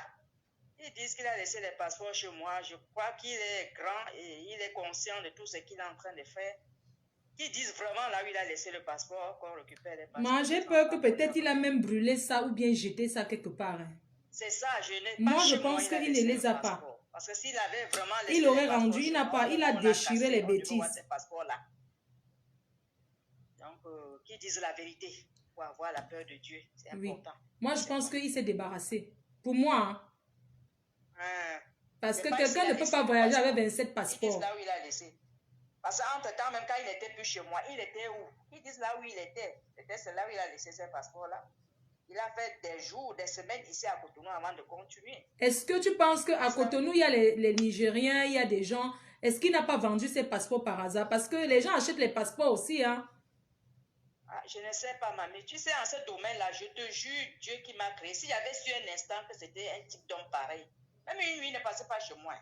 Ils disent qu'il a laissé les passeports chez moi. Je crois qu'il est grand et il est conscient de tout ce qu'il est en train de faire. Qu'ils disent vraiment là où il a laissé le passeport, qu'on récupère les passeports. Moi, j'ai peur que peut-être il a même brûlé ça ou bien jeté ça quelque part. Hein. C'est ça, je n'ai pas Moi, je chez moi, pense il a qu'il ne laissé les le a pas. passeport. Parce que s'il avait vraiment laissé Il les aurait passeports rendu, il chez n'a moi, pas, au il a moment où on a déchiré cassé, les on devait voir bêtises. ces passeports-là. Donc, qu'ils disent la vérité pour avoir la peur de Dieu, c'est Oui. important. Moi, je pense qu'il s'est débarrassé. Pour moi, hein. Parce Mais que pas quelqu'un s'il a ne peut laissé pas le voyager passeport. avec 27 Ils disent passeports. là où il a laissé. Parce qu'entre-temps, même quand il n'était plus chez moi, il était où? Ils disent là où il était. Peut-être c'est là où il a laissé ses passeports-là. Il a fait des jours, des semaines ici à Cotonou avant de continuer. Est-ce que tu penses qu'à Cotonou, il y a les Nigériens, il y a des gens... Est-ce qu'il n'a pas vendu ses passeports par hasard? Parce que les gens achètent les passeports aussi, hein. Ah, je ne sais pas, mamie. Tu sais, en ce domaine-là, je te jure, Dieu qui m'a créé. S'il y avait su un instant que c'était un type d'homme pareil, même une nuit ne passait pas chez moi.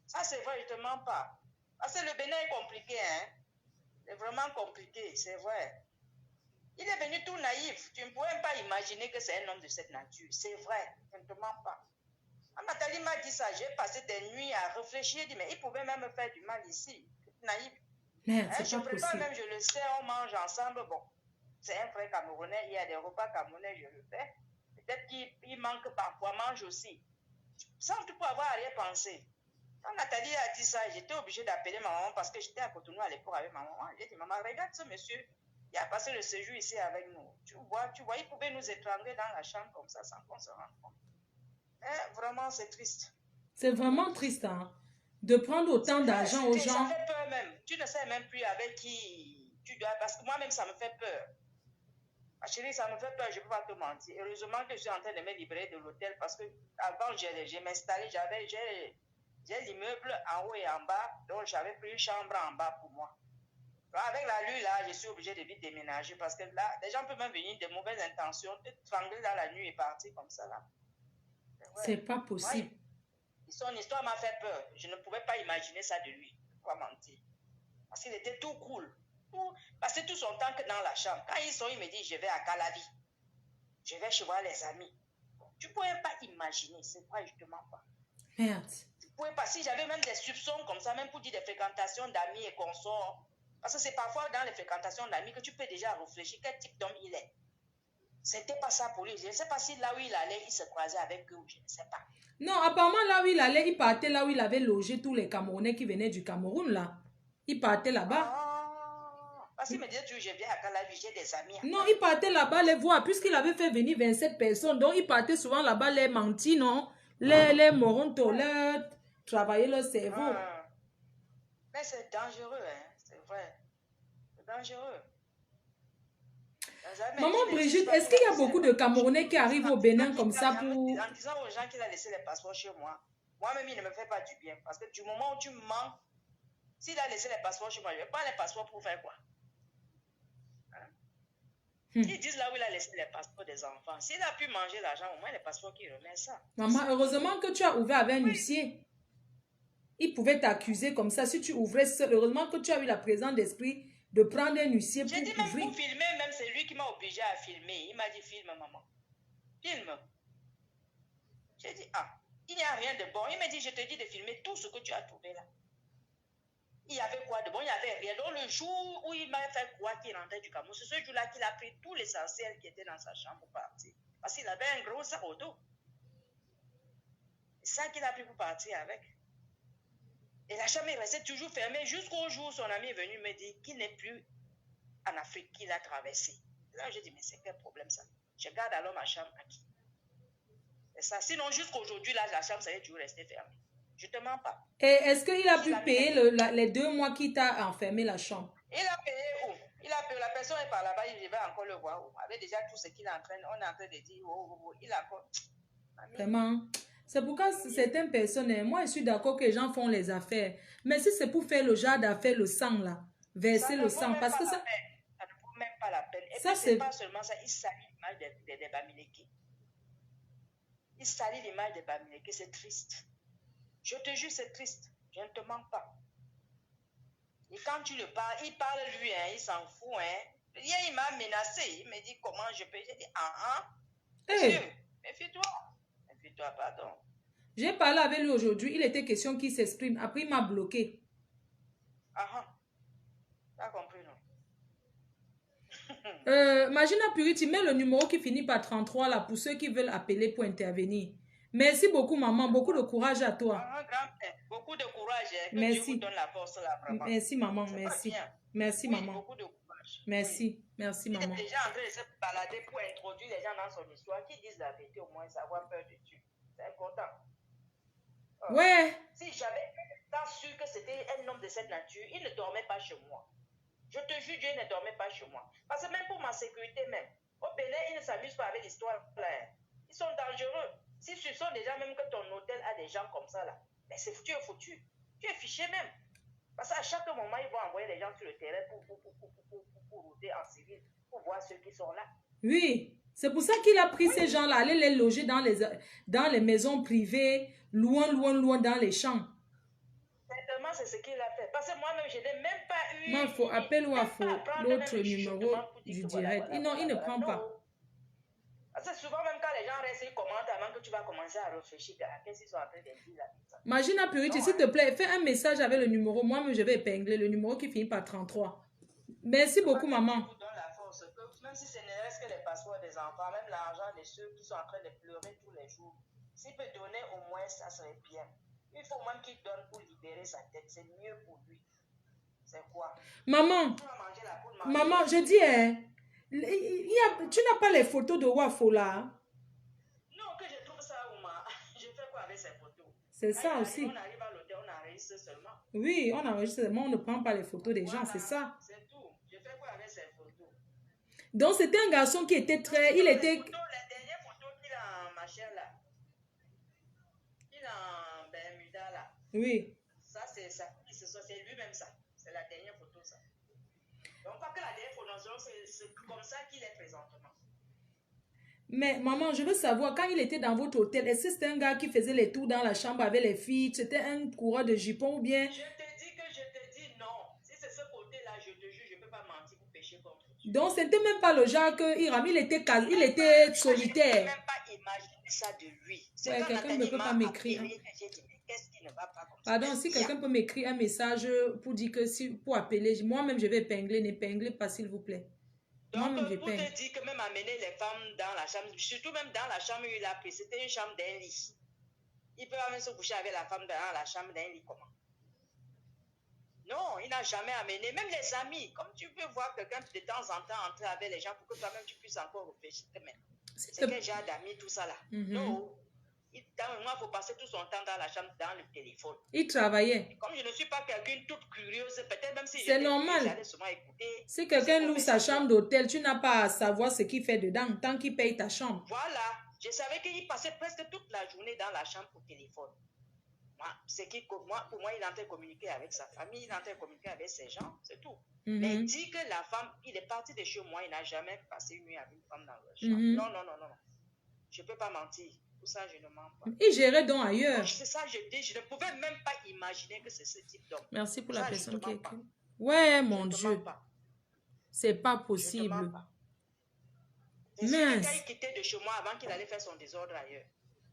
Ça, c'est vrai, je ne te mens pas. Parce que le Bénin est compliqué, hein. C'est vraiment compliqué, c'est vrai. Il est venu tout naïf. Tu ne pouvais même pas imaginer que c'est un homme de cette nature. C'est vrai, je ne te mens pas. Nathalie m'a dit ça. J'ai passé des nuits à réfléchir. J'ai dit, mais il pouvait même me faire du mal ici. Naïf. Merde, Hein, c'est je pas prépare possible. même, je le sais, on mange ensemble. Bon, c'est un frère camerounais. Il y a des repas camerounais, je le fais. Peut-être qu'il manque parfois, mange aussi. Sans tout avoir à rien penser. Quand Nathalie a dit ça, j'étais obligée d'appeler ma maman parce que j'étais à Cotonou à l'époque avec ma maman. J'ai dit, maman, regarde ce monsieur. Il a passé le séjour ici avec nous. Tu vois, il pouvait nous étrangler dans la chambre comme ça sans qu'on se rende compte. Mais vraiment, c'est triste. C'est vraiment triste, hein, de prendre autant d'argent aux gens. Ça fait peur même. Tu ne sais même plus avec qui tu dois... Parce que moi-même, ça me fait peur. Ma chérie, ça me fait peur, je ne peux pas te mentir. Heureusement que je suis en train de me libérer de l'hôtel parce que avant, j'ai m'installé, j'ai l'immeuble en haut et en bas, donc j'avais pris une chambre en bas pour moi. Donc, avec la lue, là, je suis obligée de vite déménager parce que là, les gens peuvent même venir de mauvaises intentions, te trangler dans la nuit et partir comme ça, là. Ouais. C'est pas possible. Ouais. Son histoire m'a fait peur. Je ne pouvais pas imaginer ça de lui. Pourquoi mentir? Parce qu'il était tout cool. Passer tout son temps dans la chambre. Quand ils sont, il me dit, je vais à Calavi. Je vais chez voir les amis. Tu ne pouvais pas imaginer. C'est quoi, justement pas. Merde. Tu pouvais pas. Si j'avais même des soupçons comme ça, même pour dire des fréquentations d'amis et consorts. Parce que c'est parfois dans les fréquentations d'amis que tu peux déjà réfléchir quel type d'homme il est. C'était pas ça pour lui. Je ne sais pas si là où il allait, il se croisait avec eux. Je ne sais pas. Non, apparemment, là où il allait, il partait là où il avait logé tous les Camerounais qui venaient du Cameroun, là. Il partait là-bas. Parce qu'il me disait, je viens à Calavi, j'ai des amis. Non, il partait là-bas les voir, puisqu'il avait fait venir 27 personnes. Donc, il partait souvent là-bas les mentir, non? Les morontos, les travailler leur cerveau. Mais c'est dangereux, hein? C'est vrai. C'est dangereux. Maman Brigitte, est-ce qu'il y a beaucoup de Camerounais qui arrivent au Bénin comme ça pour... En disant aux gens qu'il a laissé les passeports chez moi, moi-même, il ne me fait pas du bien. Parce que du moment où tu mens, s'il a laissé les passeports chez moi, je ne vais pas les passeports pour faire quoi? Hein? Ils disent là où il a laissé les passeports des enfants. S'il a pu manger l'argent, au moins les passeports qu'il remet ça. Maman, heureusement que tu as ouvert avec un huissier. Il pouvait t'accuser comme ça si tu ouvrais seul. Heureusement que tu as eu la présence d'esprit de prendre un huissier pour ouvrir. J'ai dit même pour filmer, même c'est lui qui m'a obligé à filmer. Il m'a dit filme maman. Filme. J'ai dit il n'y a rien de bon. Il m'a dit je te dis de filmer tout ce que tu as trouvé là. Il y avait quoi de bon? Il n'y avait rien. Donc le jour où il m'a fait croire qu'il rentrait du Cameroun, c'est ce jour-là qu'il a pris tout l'essentiel qui était dans sa chambre pour partir. Parce qu'il avait un gros sac au dos. C'est ça qu'il a pris pour partir avec. Et la chambre est restée toujours fermée jusqu'au jour où son ami est venu me dire qu'il n'est plus en Afrique, qu'il a traversé. Là, j'ai dit, mais c'est quel problème ça? Je garde alors ma chambre à qui? C'est ça. Sinon, jusqu'aujourd'hui, là, la chambre, ça est toujours restée fermée. Je ne te mens pas. Et est-ce qu'il a pu payer les 2 mois qu'il t'a enfermé la chambre? Il a payé où? Il a payé. La personne est par là-bas, il va encore le voir où? Avec déjà tout ce qu'il est en train, on est en train de dire, il a encore... Vraiment. C'est pourquoi certaines personnes, moi je suis d'accord que les gens font les affaires. Mais si c'est pour faire le genre d'affaires, le sang là, verser le sang, parce que ça... Ça ne vaut même pas la peine. Et ça, puis c'est pas seulement ça, il salit l'image des Bamileke. Il salit l'image des Bamileke, c'est triste. Je te jure, c'est triste. Je ne te mens pas. Et quand tu le parles, il parle lui, hein, il s'en fout. Hein. Hier, il m'a menacé. Il me dit comment je peux. J'ai dit, monsieur, méfie-toi. Méfie-toi, pardon. J'ai parlé avec lui aujourd'hui. Il était question qu'il s'exprime. Après, il m'a bloqué. T'as compris, non? Magina Puri, tu mets le numéro qui finit par 33 là pour ceux qui veulent appeler pour intervenir. Merci beaucoup, maman. Beaucoup de courage à toi. Grand-père, beaucoup de courage. Que Merci. Dieu vous donne la force là, vraiment. Merci, maman. Merci. Merci, oui, maman. Beaucoup de courage. Merci. Oui. Merci, maman. Il est déjà en train de se balader pour introduire les gens dans son histoire, qui disent la vérité au moins, savoir peur de Dieu. C'est important. Ouais. Si j'avais tant su que c'était un homme de cette nature, il ne dormait pas chez moi. Je te jure, Dieu ne dormait pas chez moi. Parce que même pour ma sécurité même, au Bénin, ils ne s'amusent pas avec l'histoire là. Ils sont dangereux. Si tu sens déjà même que ton hôtel a des gens comme ça là, mais c'est foutu, foutu. Tu es fiché même. Parce qu'à chaque moment, ils vont envoyer les gens sur le terrain pour router en civil, pour voir ceux qui sont là. Oui, c'est pour ça qu'il a pris ces gens-là, aller les loger dans les maisons privées, loin dans les champs. Certainement, c'est ce qu'il a fait. Parce que moi-même, je n'ai même pas eu... Il faut appeler ou l'autre numéro du direct. Non, il ne prend pas. Parce que souvent, même quand les gens restent, ils commentent avant que tu vas commencer à réfléchir à qu'est-ce qu'ils sont en train de dire là. Magina Purity, s'il te plaît, fais un message avec le numéro. Moi-même, je vais épingler le numéro qui finit par 33. Merci beaucoup, maman. Je vous donne la force. Même si ce ne reste que les passeports des enfants, même l'argent de ceux qui sont en train de pleurer tous les jours, s'il peut donner au moins, ça serait bien. Il faut même qu'il donne pour libérer sa tête. C'est mieux pour lui. C'est quoi? Maman, maman, je dis, hein, tu n'as pas les photos de Wafo là? Non, que je trouve ça, Ouma. Je fais quoi avec ces photos? C'est ça aussi. On arrive à l'hôtel, on enregistre seulement. Oui, on enregistre seulement, on ne prend pas les photos des gens, c'est ça. C'est tout. Je fais quoi avec ces photos? Donc, c'était un garçon qui était très... Il était... La dernière photo qu'il a en machin là. Il a en Bermuda là. Oui. Ça, c'est lui-même ça. C'est la dernière photo ça. Donc, pas que la dernière photo, c'est comme ça qu'il est présentement. Mais maman, je veux savoir, quand il était dans votre hôtel, est-ce que c'était un gars qui faisait les tours dans la chambre avec les filles? C'était un coureur de jupon ou bien... Je te dis non. Si c'est ce côté-là, je te jure, je ne peux pas mentir pour pécher contre Dieu. Donc, c'était même pas le genre que Hiram, il était solitaire. Je ne peux même pas imaginer ça de lui. Ouais, quelqu'un ne peut pas m'écrire. Qu'est-ce qui ne va pas comme ça? Pardon, si quelqu'un peut m'écrire un message pour dire que pour appeler, moi-même je vais épingler, n'épinglez pas s'il vous plaît. Donc, pour te dire que même amener les femmes dans la chambre, surtout même dans la chambre où il a pris, c'était une chambre d'un lit. Il peut même se coucher avec la femme dans la chambre d'un lit, comment? Non, il n'a jamais amené, même les amis, comme tu peux voir quelqu'un de temps en temps entrer avec les gens pour que toi-même tu puisses encore réfléchir. C'est quel genre d'amis, tout ça là? Non. Il faut passer tout son temps dans la chambre, dans le téléphone. Il travaillait. Et comme je ne suis pas quelqu'un toute curieuse, peut-être même si c'est normal. J'allais souvent écouter. Si quelqu'un loue sa chambre d'hôtel, tu n'as pas à savoir ce qu'il fait dedans tant qu'il paye ta chambre. Voilà. Je savais qu'il passait presque toute la journée dans la chambre au téléphone. Pour moi, il est en train de communiquer avec sa famille, il est en train de communiquer avec ses gens, c'est tout. Mais il dit que la femme, il est parti de chez moi, il n'a jamais passé une nuit avec une femme dans la chambre. Non. Je ne peux pas mentir. Tout ça, je ne mens pas. Il gérait donc ailleurs. C'est ça, je dis, je ne pouvais même pas imaginer que c'est ce type d'homme. Merci pour la personne qui écrit. Ouais, mon Dieu. C'est pas possible. Mince. Il quittait de chez moi avant qu'il allait faire son désordre ailleurs.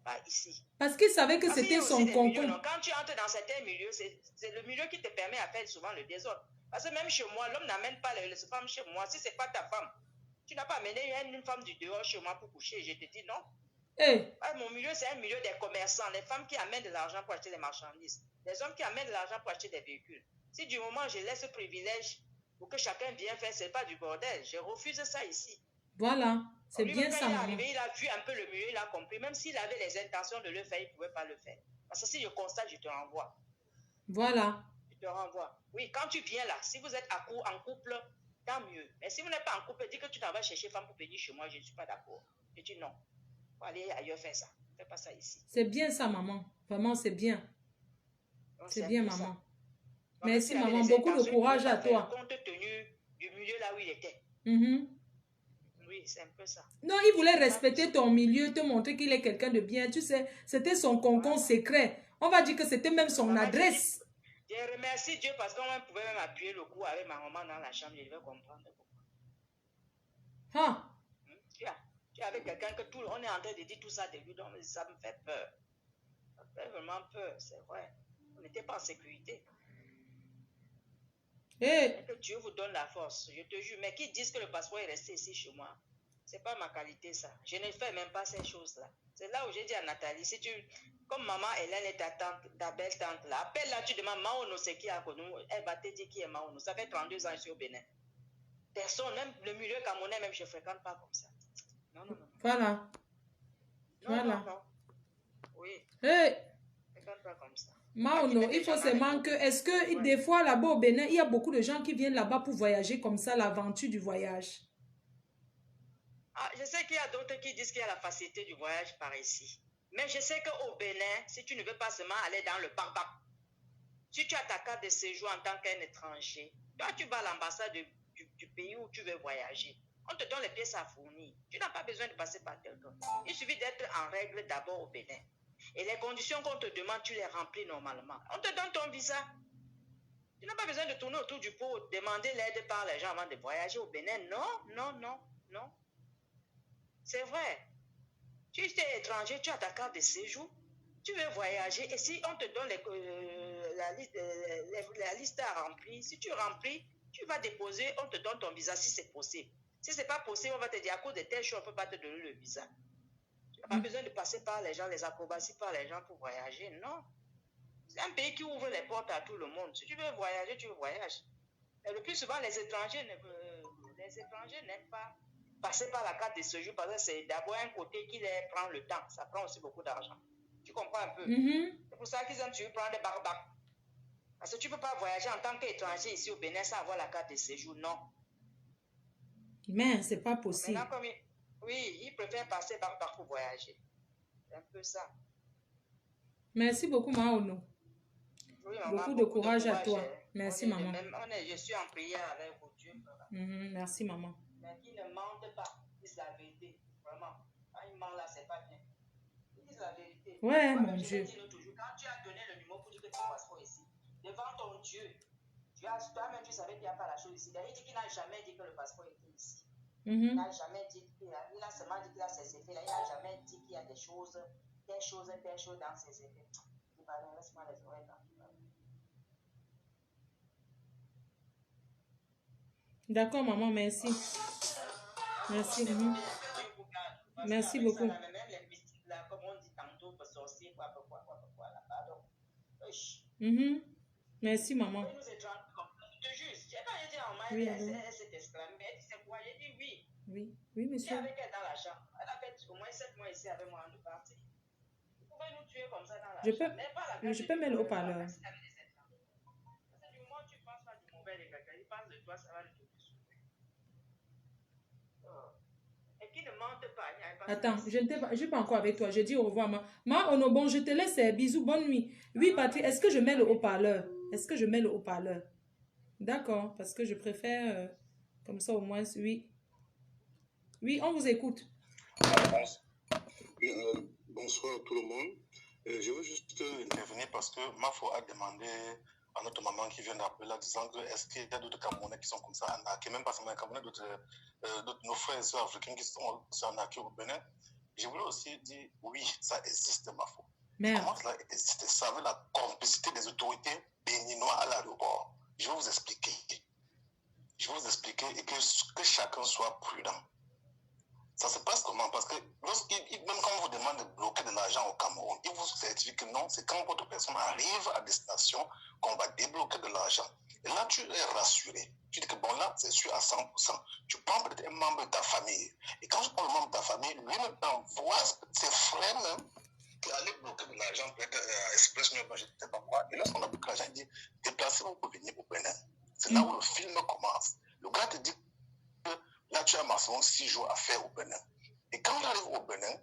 Pas ici. Parce qu'il savait que c'était son concours. Quand tu entres dans certains milieux, c'est le milieu qui te permet à faire souvent le désordre. Parce que même chez moi, l'homme n'amène pas les femmes chez moi. Si ce n'est pas ta femme, tu n'as pas amené une femme du dehors chez moi pour coucher. Je te dis non. Mon milieu, c'est un milieu des commerçants. Les femmes qui amènent de l'argent pour acheter des marchandises. Les hommes qui amènent de l'argent pour acheter des véhicules. Si du moment je laisse ce privilège pour que chacun vienne faire, ce n'est pas du bordel. Je refuse ça ici. Voilà, c'est bien ça. Quand il est arrivé, il a vu un peu le milieu, il a compris. Même s'il avait les intentions de le faire, il ne pouvait pas le faire. Parce que si je constate, je te renvoie. Voilà. Je te renvoie. Oui, quand tu viens là, si vous êtes en couple, tant mieux. Mais si vous n'êtes pas en couple, dis que tu t'en vas chercher femme pour venir chez moi, je ne suis pas d'accord. Je dis non. Faut aller ailleurs faire ça. Fais pas ça ici. C'est bien ça, maman. Vraiment, c'est bien. C'est bien, maman. Merci, maman. Beaucoup de courage à toi. Compte tenu du milieu là où il était. Oui, c'est un peu ça. Non, il voulait respecter ton milieu, te montrer qu'il est quelqu'un de bien. Tu sais, c'était son concon secret. On va dire que c'était même son adresse. Je remercie Dieu parce qu'on pouvait même appuyer le cou avec ma maman dans la chambre. Je devais comprendre pourquoi. Ah. Tu es avec quelqu'un que tout, on est en train de dire tout ça de lui, donc ça me fait peur. Ça me fait vraiment peur, c'est vrai. On n'était pas en sécurité. Et que Dieu vous donne la force, je te jure. Mais qui disent que le passeport est resté ici chez moi? C'est pas ma qualité, ça. Je ne fais même pas ces choses-là. C'est là où j'ai dit à Nathalie, si tu, comme maman Hélène est ta tante, ta belle tante là, appelle-la, tu demandes Maono, c'est qui a connu, elle va te dire qui est Maono. Ça fait 32 ans que je suis au Bénin. Personne, même le milieu camerounais, même je ne fréquente pas comme ça. Non, non, non. Voilà. Non, voilà. non, non. Oui. Hey. Je ne fréquente pas comme ça. Maono, il faut seulement que, est-ce que des fois là-bas au Bénin, il y a beaucoup de gens qui viennent là-bas pour voyager comme ça, l'aventure du voyage? Ah, je sais qu'il y a d'autres qui disent qu'il y a la facilité du voyage par ici. Mais je sais qu'au Bénin, si tu ne veux pas seulement aller dans le barbac, si tu as ta carte de séjour en tant qu'un étranger, toi tu vas à l'ambassade du pays où tu veux voyager. On te donne les pièces à fournir. Tu n'as pas besoin de passer par quelqu'un. Il suffit d'être en règle d'abord au Bénin. Et les conditions qu'on te demande, tu les remplis normalement. On te donne ton visa. Tu n'as pas besoin de tourner autour du pot, demander l'aide par les gens avant de voyager au Bénin. Non, non, non, non. C'est vrai. Tu es étranger, tu as ta carte de séjour, tu veux voyager et si on te donne la liste à remplir, si tu remplis, tu vas déposer, on te donne ton visa si c'est possible. Si ce n'est pas possible, on va te dire à cause de telle chose, on ne peut pas te donner le visa. Tu n'as pas besoin de passer par les gens, les acrobaties par les gens pour voyager, non. C'est un pays qui ouvre les portes à tout le monde. Si tu veux voyager, tu voyages. Et le plus souvent, les étrangers n'aiment pas passer par la carte de séjour parce que c'est d'abord un côté qui les prend le temps. Ça prend aussi beaucoup d'argent. Tu comprends un peu? C'est pour ça qu'ils aiment toujours prendre des barbacs. Parce que tu ne peux pas voyager en tant qu'étranger ici au Bénin sans avoir la carte de séjour, non. Mais c'est pas possible. Maintenant, oui, ils préfèrent passer barbac pour voyager. C'est un peu ça. Merci beaucoup, Maono. Oui, maman, beaucoup de courage à toi. Merci, maman. Je suis en prière avec vous, Dieu. Merci, maman. Mais qui ne mentent pas, disent la vérité. Vraiment. Quand ils mentent là, c'est pas bien. Ils disent la vérité. Ouais, mon Dieu. Quand tu as donné le numéro pour dire que tu passes pas ici, devant ton Dieu, toi-même tu savais qu'il n'y a pas la chose ici. Il dit qu'il n'a jamais dit que le passeport était ici. Il n'a jamais dit qu'il a seulement dit qu'il a ses effets là. Il n'a jamais dit qu'il y a des choses dans ses effets. Laisse-moi les oreilles dans. D'accord, maman, merci. Merci. Merci beaucoup. Comme on dit tantôt, sorcier, Merci, maman. Je te jure, j'ai pas dit en main, elle s'est exclamée, elle dit c'est quoi? J'ai dit oui. Oui, oui, monsieur. Avec elle dans la chambre. Elle a fait au moins 7 mois ici avec moi en deux parties. Vous pouvez nous tuer comme ça dans la chambre. Je peux mettre le haut-parleur. Parce que du moment où tu penses pas du mauvais de quelqu'un, il pense de toi, ça va le tuer. Et qui ne mente pas. Attends, je ne suis pas encore avec toi. Je dis au revoir. Maono, bon, je te laisse. Bisous, bonne nuit. Oui, Patrick, est-ce que je mets le haut-parleur? Est-ce que je mets le haut-parleur? D'accord, parce que je préfère comme ça au moins, oui. Oui, on vous écoute. Bonsoir tout le monde. Je veux juste intervenir parce que Mafo a demandé à notre maman qui vient d'appeler là, disant que est-ce qu'il y a d'autres Camerounais qui sont comme ça arnaqués, même pas seulement les Camerounais, d'autres nos frères et sœurs africains qui sont arnaqués au Bénin. Je voulais aussi dire oui, ça existe, Mafo. Comment cela existe? Ça veut la complicité des autorités béninois à l'aéroport. Je vais vous expliquer. Et que chacun soit prudent. Ça se passe comment? Parce que même quand on vous demande de bloquer de l'argent au Cameroun, il vous certifie que non, c'est quand votre personne arrive à destination qu'on va débloquer de l'argent. Et là, tu es rassuré. Tu dis que bon, là, c'est sûr à 100%. Tu prends peut-être un membre de ta famille. Et quand je prends le membre de ta famille, lui-même envoie ses frères même qui allaient bloquer de l'argent, peut-être à Express, je ne sais pas quoi. Et lorsqu'on a bloqué l'argent, il dit déplacez-vous pour venir au Bénin. C'est là où le film commence. Le gars te dit que là, tu as maximum 6 jours à faire au Bénin. Et quand on arrive au Bénin,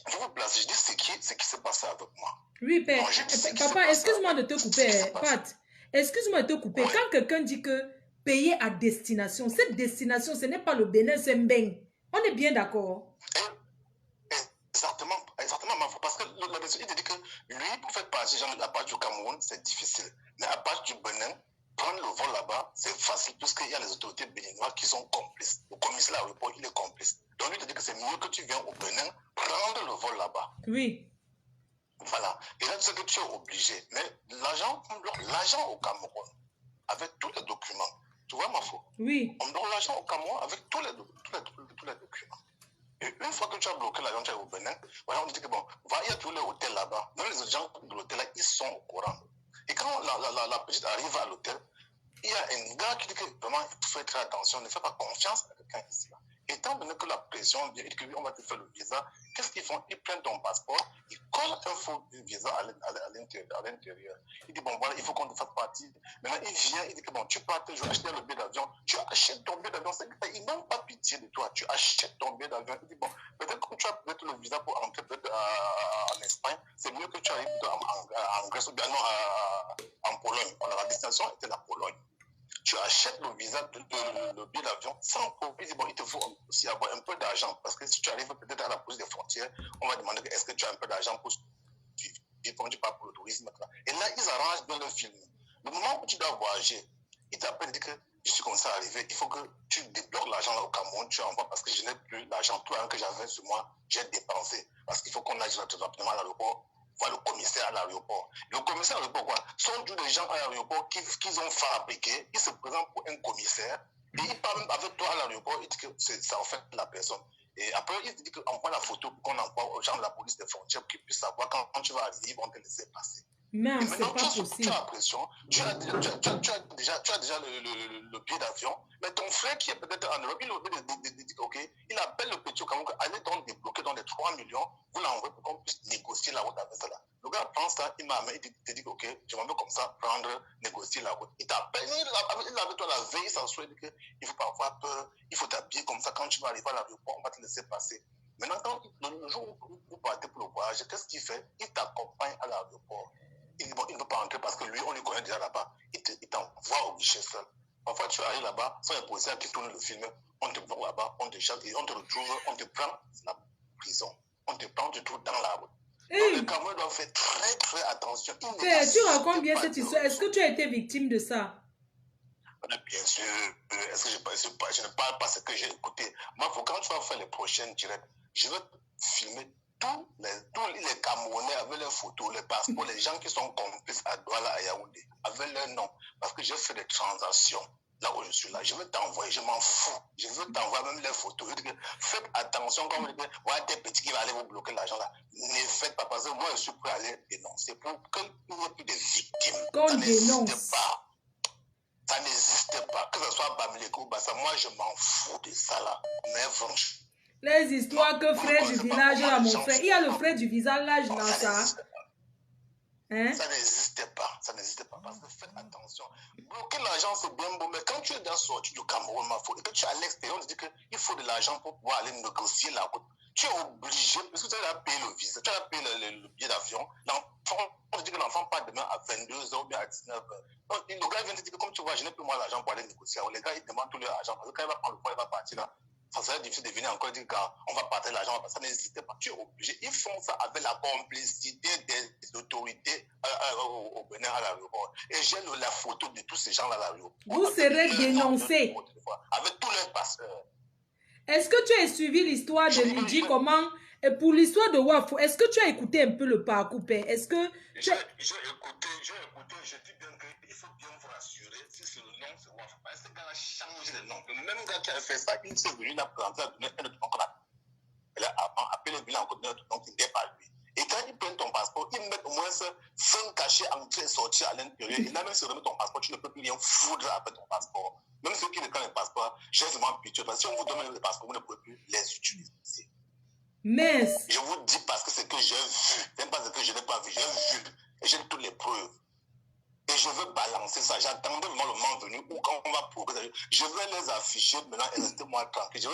je vous place, je dis ce qui s'est passé avec moi. Oui, père. Papa, excuse-moi de te couper, Pat. Excuse-moi de te couper. Quand quelqu'un dit que payer à destination, cette destination, ce n'est pas le Bénin, c'est Mbeng. On est bien d'accord? Exactement, parce que il te dit que lui, pour faire partie genre, la part du Cameroun, c'est difficile. Mais à part du Bénin, prendre le vol là-bas, c'est facile, puisqu'il y a les autorités béninoises qui sont complices. Le commissaire à l'aéroport, il est complice. Donc lui te dit que c'est mieux que tu viennes au Bénin, prendre le vol là-bas. Oui. Voilà. Et là, tu sais que tu es obligé. Mais l'agent au Cameroun, avec tous les documents, tu vois ma faute? Oui. On donne l'argent au Cameroun avec tous les documents. Et une fois que tu as bloqué l'argent, tu es au Bénin, voilà, on dit que bon, il y a tous les hôtels là-bas. Même les gens de l'hôtel là, ils sont au courant. Et quand la petite arrive à l'hôtel, il y a un gars qui dit que vraiment, il faut faire très attention, ne fais pas confiance à quelqu'un ici. Étant donné que la pression vient, il dit qu'on va te faire le visa, qu'est-ce qu'ils font? Ils prennent ton passeport, ils collent un faux visa à l'intérieur. Il dit, bon, voilà, il faut qu'on te fasse partie. Maintenant, il vient, il dit que bon, tu pars, je vais acheter le billet d'avion. Tu achètes ton billet d'avion, ils n'ont pas pitié de toi. Tu achètes ton billet d'avion. Il dit, bon, peut-être que tu as peut-être le visa pour entrer en Espagne, c'est mieux que tu arrives en Grèce ou bien non, en Pologne. La destination était la Pologne. Tu achètes le visa, le billet d'avion sans problème. Bon, il te faut aussi avoir un peu d'argent. Parce que si tu arrives peut-être à la police des frontières, on va demander est-ce que tu as un peu d'argent pour vivre, tu pars pour le tourisme. Et là, ils arrangent bien le film. Le moment où tu dois voyager, ils t'appellent et disent que je suis comme ça arrivé, il faut que tu débloques l'argent là au Cameroun, tu envoies parce que je n'ai plus l'argent, tout l'argent que j'avais sur moi, j'ai dépensé. Parce qu'il faut qu'on aille rapidement à l'aéroport. Voir le commissaire à l'aéroport. Le commissaire à l'aéroport, quoi, sont tous des gens à l'aéroport qu'ils ont fabriqués, ils se présentent pour un commissaire, et ils parlent avec toi à l'aéroport, ils disent que ça en fait la personne. Et après, ils disent qu'on voit la photo pour qu'on envoie aux gens de la police des frontières pour qu'ils puissent savoir quand tu vas arriver, ils vont te laisser passer. Non, et maintenant, c'est pas possible. Tu as la pression, tu as déjà le billet d'avion, mais ton frère qui est peut-être en Europe, il appelle le petit au Cameroun, allez donc débloquer dans les 3 millions, vous l'envoyez pour qu'on puisse négocier la route avec ça là. Le gars prend ça, il m'a dit, ok, je m'en vais comme ça, négocier la route. Il t'appelle, il avait toi la veille, il s'assoit, il dit qu'il ne faut pas avoir peur, il faut t'habiller comme ça, quand tu vas arriver à l'aéroport, on va te laisser passer. Maintenant, quand le jour où vous partez pour le voyage, qu'est-ce qu'il fait? Il t'accompagne à l'aéroport. Il dit, bon, il ne peut pas entrer parce que lui, on le connaît déjà là-bas. Il t'envoie au guichet seul. Parfois, tu arrives là-bas, sans les policiers qui tournent le film, on te voit là-bas, on te chasse et on te retrouve, on te prend la prison. On te prend du tout dans la route. Donc, les Camerounais doivent faire très, très attention. Tu racontes bien cette histoire. Est-ce que tu as été victime de ça? Bien sûr. Est-ce que je ne parle pas ce que j'ai écouté? Moi, quand tu vas faire les prochaines directs, je vais filmer tous les Camerounais avec leurs photos, les passeports, les gens qui sont complices à Douala, à Yaoundé, avec leur nom. Parce que j'ai fait des transactions là où je suis là. Je vais t'envoyer, je m'en fous. Je veux t'envoyer même les photos. Je dis que faites attention quand vous dites, ouais, des petits qui vont aller vous bloquer l'argent là. Ne faites pas parce que moi, je suis prêt à aller dénoncer pour qu'il n'y ait plus de victimes. Qu'on dénonce. Ça n'existe pas. Que ce soit Bamileko, Bassa, moi, je m'en fous de ça là. Mais franchement. Les histoires que frère du village là, mon frère. Il y a le frère du village dans ça. Hein? Ça n'existe pas. Ça n'existe pas. Parce que faites attention. Bloquer l'argent, c'est bien beau. Mais quand tu es dans sortie du Cameroun, et que tu es à l'extérieur, on te dit qu'il faut de l'argent pour pouvoir aller négocier la route. Tu es obligé, parce que tu as payé le visa, tu as payé le billet d'avion. On te dit que l'enfant part demain à 22h ou bien à 19h. Donc, le gars vient te dire que comme tu vois, je n'ai plus moi l'argent pour aller négocier. Alors, les gars, ils demandent tout leur argent. Parce que quand il va prendre le poids, il va partir là. Ça serait difficile de venir encore dire qu'on va partager l'argent. Ça n'existe pas. Tu es obligé. Ils font ça avec la complicité des autorités au Bénin à l'aéroport. Et j'ai la photo de tous ces gens-là à l'aéroport. Vous serez dénoncés. Avec tous leurs passeurs. Est-ce que tu as suivi l'histoire de Lydie comment... Et pour l'histoire de Wafo, est-ce que tu as écouté un peu le parcours, père? Est-ce que... J'ai écouté, je dis bien qu'il faut bien vous rassurer si c'est le nom, c'est Wafo. Parce que ce gars a changé de nom. Le même gars qui a fait ça, il s'est venu là présenter à donner un autre nom qu'on a. Il a appelé le bilan encore d'un autre nom qui n'était pas lui. Et quand ils prennent ton passeport, ils mettent au moins 5 cachets entrée et sortie à l'intérieur. Et là, même si on remet ton passeport, tu ne peux plus rien foutre avec ton passeport. Même ceux qui ne prennent le passeport, j'ai vraiment pitié. Parce que si on vous donne le passeport, vous ne pouvez plus les utiliser. Mince. Je vous dis parce que c'est que j'ai vu, même pas ce que je n'ai pas vu, j'ai vu et j'ai toutes les preuves. Et je veux balancer ça. J'attendais vraiment le moment venu où quand on va progresser, je vais les afficher maintenant et restez-moi tranquille. Je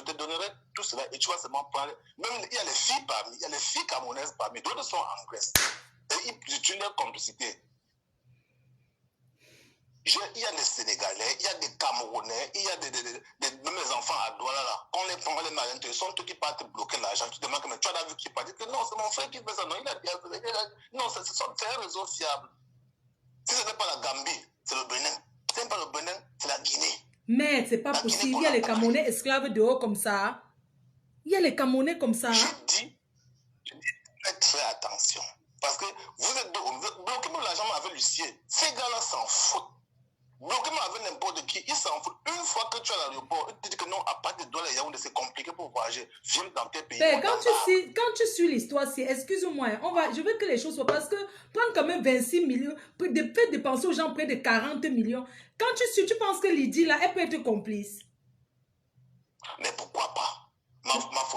te donnerai tout cela et tu vas seulement prendre. Même il y a les filles parmi, il y a les filles camerounaises parmi, d'autres sont en Grèce. Et ils utilisent leur complicité. Il y a des Sénégalais, il y a des Camerounais, il y a même les enfants à Douala là. Quand on les prend, les malins, ils sont eux qui partent bloquer l'argent. Tu te demandes, mais tu as vu qui parle, que non, c'est mon frère qui fait ça. Non, il a bien fait. Non, c'est un réseau fiable. Si ce n'est pas la Gambie, c'est le Bénin. Si ce n'est pas le Bénin, c'est la Guinée. Mais c'est pas possible. Il y a les Camerounais esclaves dehors comme ça. Il y a les Camerounais comme ça. Je dis, faites très attention. Parce que vous êtes bloquez-moi l'argent avec l'huissier. Ces gars-là s'en foutent. Bloquez-moi avec n'importe qui, ils s'en foutent. Une fois que tu es à l'aéroport, ils te disent que non, à partir de Douala et Yaoundé, c'est compliqué pour voyager. Viens dans tes pays. Ben, quand tu suis l'histoire, c'est, excuse-moi, je veux que les choses soient, parce que prendre quand même 26 millions, faire dépenser aux gens près de 40 millions, quand tu penses que Lydie, là, elle peut être complice. Mais pourquoi pas?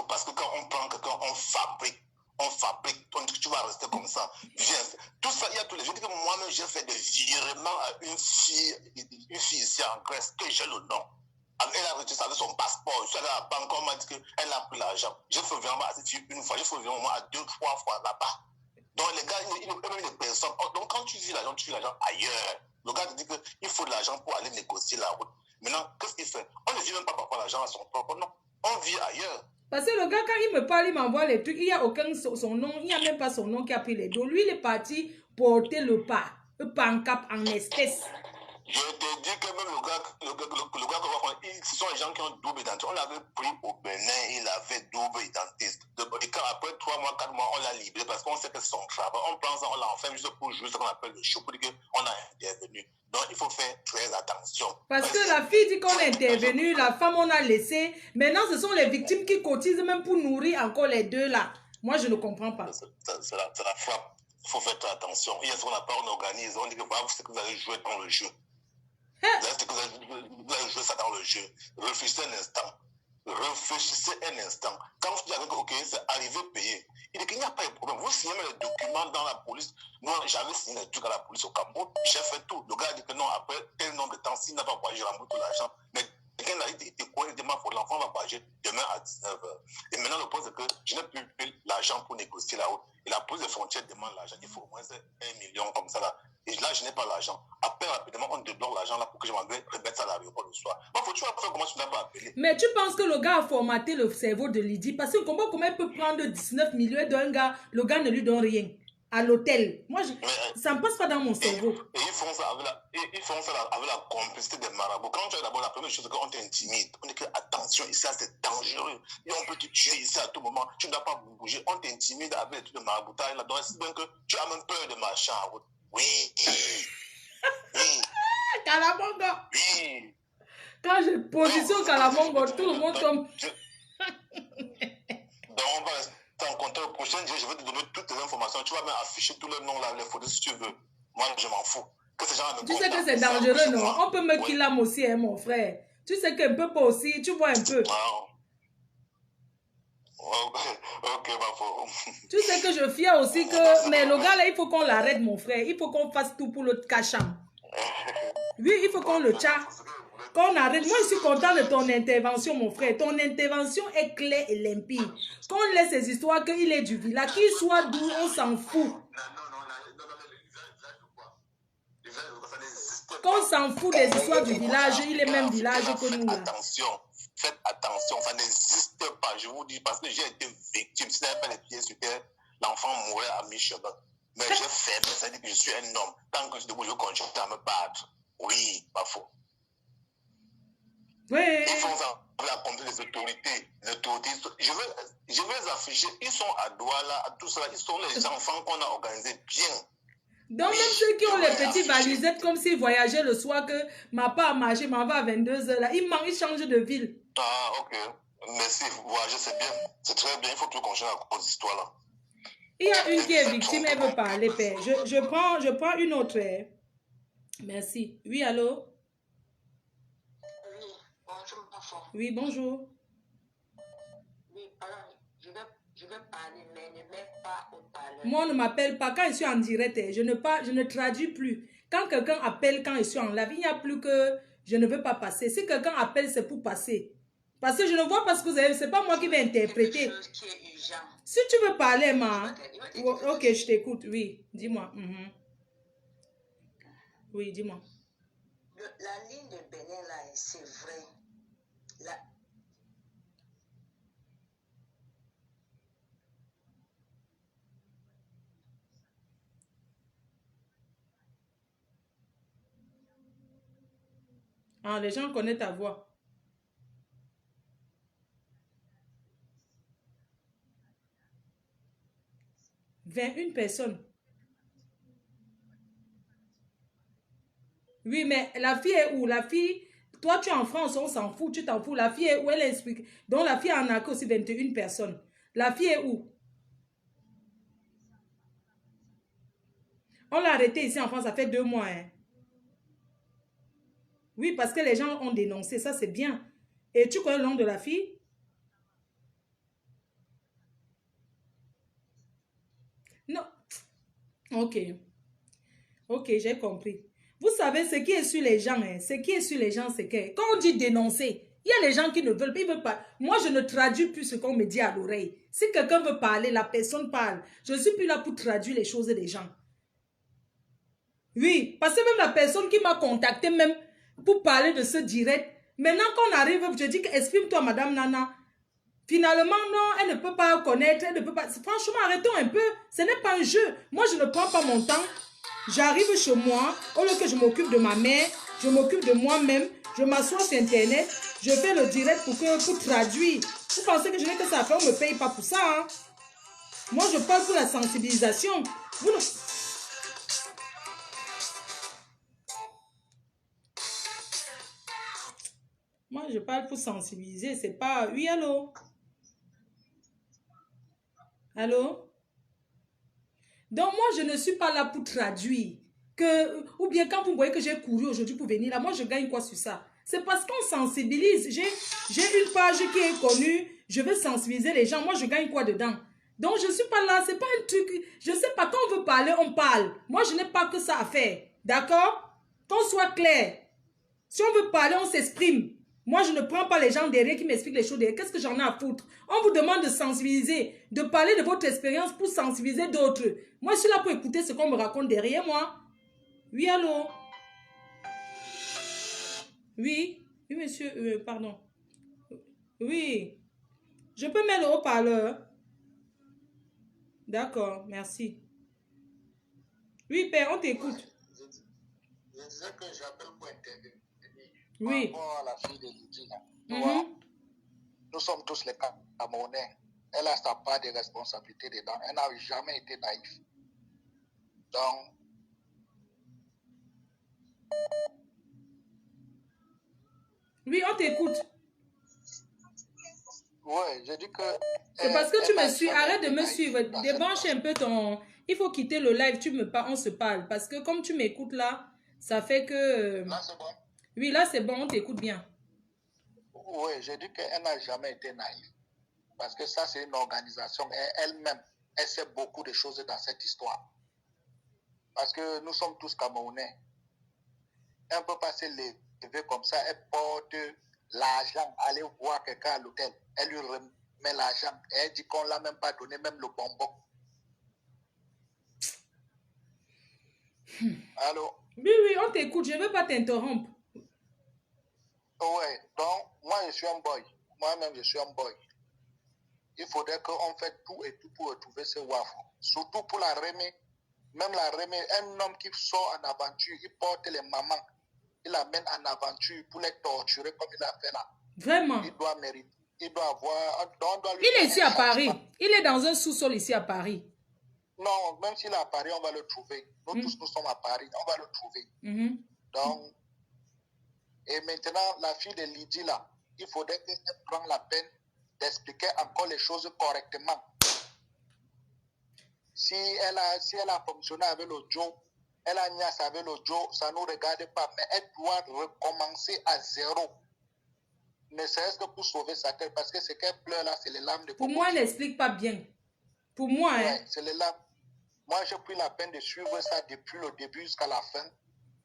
Parce que quand on prend quelqu'un, on fabrique, tu vas rester comme ça. Viens. Tout ça, il y a tous les. Je dis que moi-même, j'ai fait des virements à une fille ici en Grèce, que j'ai le nom. Elle a reçu ça avec son passeport. Je suis allé à la banque, on m'a dit qu'elle a pris l'argent. J'ai fait virement à cette fille une fois, j'ai fait virement à 2, 3 fois là-bas. Donc les gars, ils n'ont même des personnes. Donc quand tu vis l'argent, tu vis l'argent ailleurs. Le gars te dit qu'il faut de l'argent pour aller négocier la route. Maintenant, qu'est-ce qu'il fait? On ne vit même pas parfois l'argent à son propre nom. On vit ailleurs. Parce que le gars, quand il me parle, il m'envoie les trucs, il n'y a aucun son nom, il n'y a même pas son nom qui a pris les dos. Lui, il est parti porter le pancap en espèces. Je te dis que même le gars qu'on va prendre, ce sont les gens qui ont double identité. On l'avait pris au Bénin, il avait double identité. Et quand après 3 mois, 4 mois, on l'a libéré parce qu'on sait que c'est son travail. On prend ça, on l'enferme juste pour jouer ce qu'on appelle le show, pour dire qu'on a intervenu. Donc il faut faire très attention. Parce que la fille dit qu'on a intervenu, la femme on a laissé. Maintenant, ce sont les victimes qui cotisent même pour nourrir encore les deux là. Moi, je ne comprends pas. C'est la frappe. Il faut faire très attention. Il y a ce qu'on appelle, on organise, on dit que voilà, c'est que vous allez jouer dans le jeu. Vous allez jouer ça dans le jeu. Réfléchissez un instant. Quand vous dites que ok, c'est arrivé payé, il dit qu'il n'y a pas de problème. Vous signez les documents dans la police. Moi, j'avais signé les trucs à la police au Cameroun. J'ai fait tout. Le gars dit que non, après tel nombre de temps, s'il n'a pas voyagé, il rembourse tout l'argent. Mais quelqu'un a dit, il dit, l'enfant va voyager demain à 19h. Et maintenant, le point, c'est que je n'ai plus l'argent pour négocier la route. Et la police des frontières demande l'argent. Il faut au moins 1 million comme ça là. Et là, je n'ai pas l'argent. Après, rapidement, on débloque l'argent là pour que je m'en vais remettre ça à l'aéroport le soir. Bon, faut-tu faire comment tu n'as pas appelé? Mais tu penses que le gars a formaté le cerveau de Lydie? Parce que comment il peut prendre 19 millions d'un gars, le gars ne lui donne rien à l'hôtel? Moi, ça ne me passe pas dans mon cerveau. Et ils font ça avec la complicité des marabouts. Quand tu es d'abord, la première chose, c'est qu'on t'intimide. On dit que attention, ici, c'est dangereux. Et on peut te tuer ici à tout moment. Tu ne dois pas bouger. On t'intimide avec les trucs de maraboutage. Donc, c'est bien que tu as même peur de marcher en route. Oui. Oui. Kalamongo. Oui. Quand je positionne Kalamongo, tout le monde tombe. Donc, on va rester en contact. Le prochain jour, je vais te donner toutes les informations. Tu vas même afficher tous les noms là, les photos si tu veux. Moi, je m'en fous. Que ces gens me tu sais que c'est dangereux, non? On peut me killer aussi, hein, mon frère. Tu sais qu'un peu pas aussi, tu vois un peu. Ok, ma faute. Tu sais que je fiais aussi que... Mais le gars là, il faut qu'on l'arrête, mon frère. Il faut qu'on fasse tout pour le cachant. Oui, il faut qu'on le tcha. Qu'on arrête. Moi, je suis content de ton intervention, mon frère. Ton intervention est claire et limpide. Qu'on laisse ces histoires qu'il est du village. Qu'il soit d'où, on s'en fout. Qu'on s'en fout des histoires du village. Il est même village que nous. Faites attention, ça n'existe pas, je vous dis, parce que j'ai été victime. Si je n'avais pas les pieds sur terre, l'enfant mourrait à mi-chemin. Mais j'ai fait, ça dit que je suis un homme. Tant que je suis debout, je continue à me battre. Oui, pas faux. Oui. Ils font ça pour accomplir les autorités. Je vais les afficher. Ils sont à Douala, à tout cela. Ils sont les enfants qu'on a organisés bien. Donc, même ceux qui ont les petits valisettes, comme s'ils voyageaient le soir, que ma part a marché, m'en va à 22h, là, ils changent de ville. Ah, ok. Merci, voyager, c'est bien. C'est très bien. Il faut tout continuer à cause d'histoire là. Il y a une qui est victime, elle veut parler, père. Je prends une autre. Merci. Oui, allô? Oui, bonjour, enfant. Oui, bonjour. Oui, alors, je vais parler, mais ne mets pas au parleur. Moi, on ne m'appelle pas. Quand je suis en direct, je ne traduis plus. Quand quelqu'un appelle, quand je suis en live, il n'y a plus que je ne veux pas passer. Si quelqu'un appelle, c'est pour passer. Parce que je ne vois pas ce que vous avez. Ce n'est pas moi qui vais interpréter. Quelque chose qui est urgent. Si tu veux parler, ma. Ok, je t'écoute. Oui, dis-moi. Oui, dis-moi. La ligne de Bénin, là, c'est vrai. Ah, les gens connaissent ta voix. « 21 personnes. Oui, mais la fille est où? La fille, toi tu es en France, on s'en fout, tu t'en fous. La fille est où? Elle explique. Donc la fille en a aussi 21 personnes. La fille est où? On l'a arrêtée ici en France, ça fait 2 mois. Hein. Oui, parce que les gens ont dénoncé, ça c'est bien. Et tu connais le nom de la fille? Non. Ok. Ok, j'ai compris. Vous savez, ce qui est sur les gens, hein, ce qui est sur les gens, c'est que quand on dit dénoncer, il y a les gens qui ne veulent pas, ils veulent pas. Moi, je ne traduis plus ce qu'on me dit à l'oreille. Si quelqu'un veut parler, la personne parle. Je ne suis plus là pour traduire les choses des gens. Oui, parce que même la personne qui m'a contacté même pour parler de ce direct, maintenant qu'on arrive, je dis exprime-toi, Madame Nana. Finalement, non, elle ne peut pas connaître, elle ne peut pas... Franchement, arrêtons un peu. Ce n'est pas un jeu. Moi, je ne prends pas mon temps. J'arrive chez moi, au lieu que je m'occupe de ma mère, je m'occupe de moi-même, je m'assois sur Internet, je fais le direct pour traduire. Vous pensez que je n'ai que ça à faire, on ne me paye pas pour ça. Hein? Moi, je parle pour la sensibilisation. Vous ne... Moi, je parle pour sensibiliser, c'est pas... Oui, allô? Allô? Donc, moi, je ne suis pas là pour traduire. Ou bien quand vous voyez que j'ai couru aujourd'hui pour venir là, moi, je gagne quoi sur ça? C'est parce qu'on sensibilise. J'ai une page qui est connue. Je veux sensibiliser les gens. Moi, je gagne quoi dedans? Donc, je ne suis pas là. C'est pas un truc... Je ne sais pas. Quand on veut parler, on parle. Moi, je n'ai pas que ça à faire. D'accord? Qu'on soit clair. Si on veut parler, on s'exprime. Moi, je ne prends pas les gens derrière qui m'expliquent les choses derrière. Qu'est-ce que j'en ai à foutre? On vous demande de sensibiliser, de parler de votre expérience pour sensibiliser d'autres. Moi, je suis là pour écouter ce qu'on me raconte derrière moi. Oui, allô? Oui? Oui, monsieur, pardon. Oui. Je peux mettre le haut-parleur? D'accord, merci. Oui, père, on t'écoute. Je disais que j'appelle pour intervenir. Oui. Par rapport à la fille de Lydie, là. Nous sommes tous les Camerounais. Elle a sa part de responsabilité dedans. Elle n'a jamais été naïve. Donc, oui, on t'écoute. oui, je dis que... C'est parce que tu me suis. Arrête de me suivre. Débranche un peu ton... Il faut quitter le live. On se parle. Parce que comme tu m'écoutes là, ça fait que... Là, c'est bon? Oui, là, c'est bon. On t'écoute bien. Oui, je dis qu'elle n'a jamais été naïve. Parce que ça, c'est une organisation. Elle-même, elle sait beaucoup de choses dans cette histoire. Parce que nous sommes tous Camerounais. Elle ne peut pas se lever comme ça. Elle porte l'argent, aller voir quelqu'un à l'hôtel. Elle lui remet l'argent. Et elle dit qu'on ne l'a même pas donné, même le bonbon. Allô? Oui, on t'écoute. Je ne veux pas t'interrompre. Oui, donc, moi, je suis un boy. Moi-même, je suis un boy. Il faudrait qu'on fasse tout et tout pour retrouver ce waf. Surtout pour la remettre. Même la remettre. Un homme qui sort en aventure, il porte les mamans. Il l'amène en aventure pour les torturer comme il a fait là. Vraiment. Il doit mériter. Il doit avoir... Il est ici à Paris. Il est dans un sous-sol ici à Paris. Non, même s'il est à Paris, on va le trouver. Nous tous, nous sommes à Paris. On va le trouver. Donc, et maintenant, la fille de Lydie là, il faudrait qu'elle prenne la peine d'expliquer encore les choses correctement. Si elle a fonctionné avec le Joe, elle a niasse avec le Joe, ça ne nous regarde pas. Mais elle doit recommencer à zéro. Ne serait-ce que pour sauver sa tête. Parce que ce qu'elle pleure là, c'est les larmes de Pour moi, elle n'explique pas bien. Pour moi, ouais, c'est les larmes. Moi, j'ai pris la peine de suivre ça depuis le début jusqu'à la fin.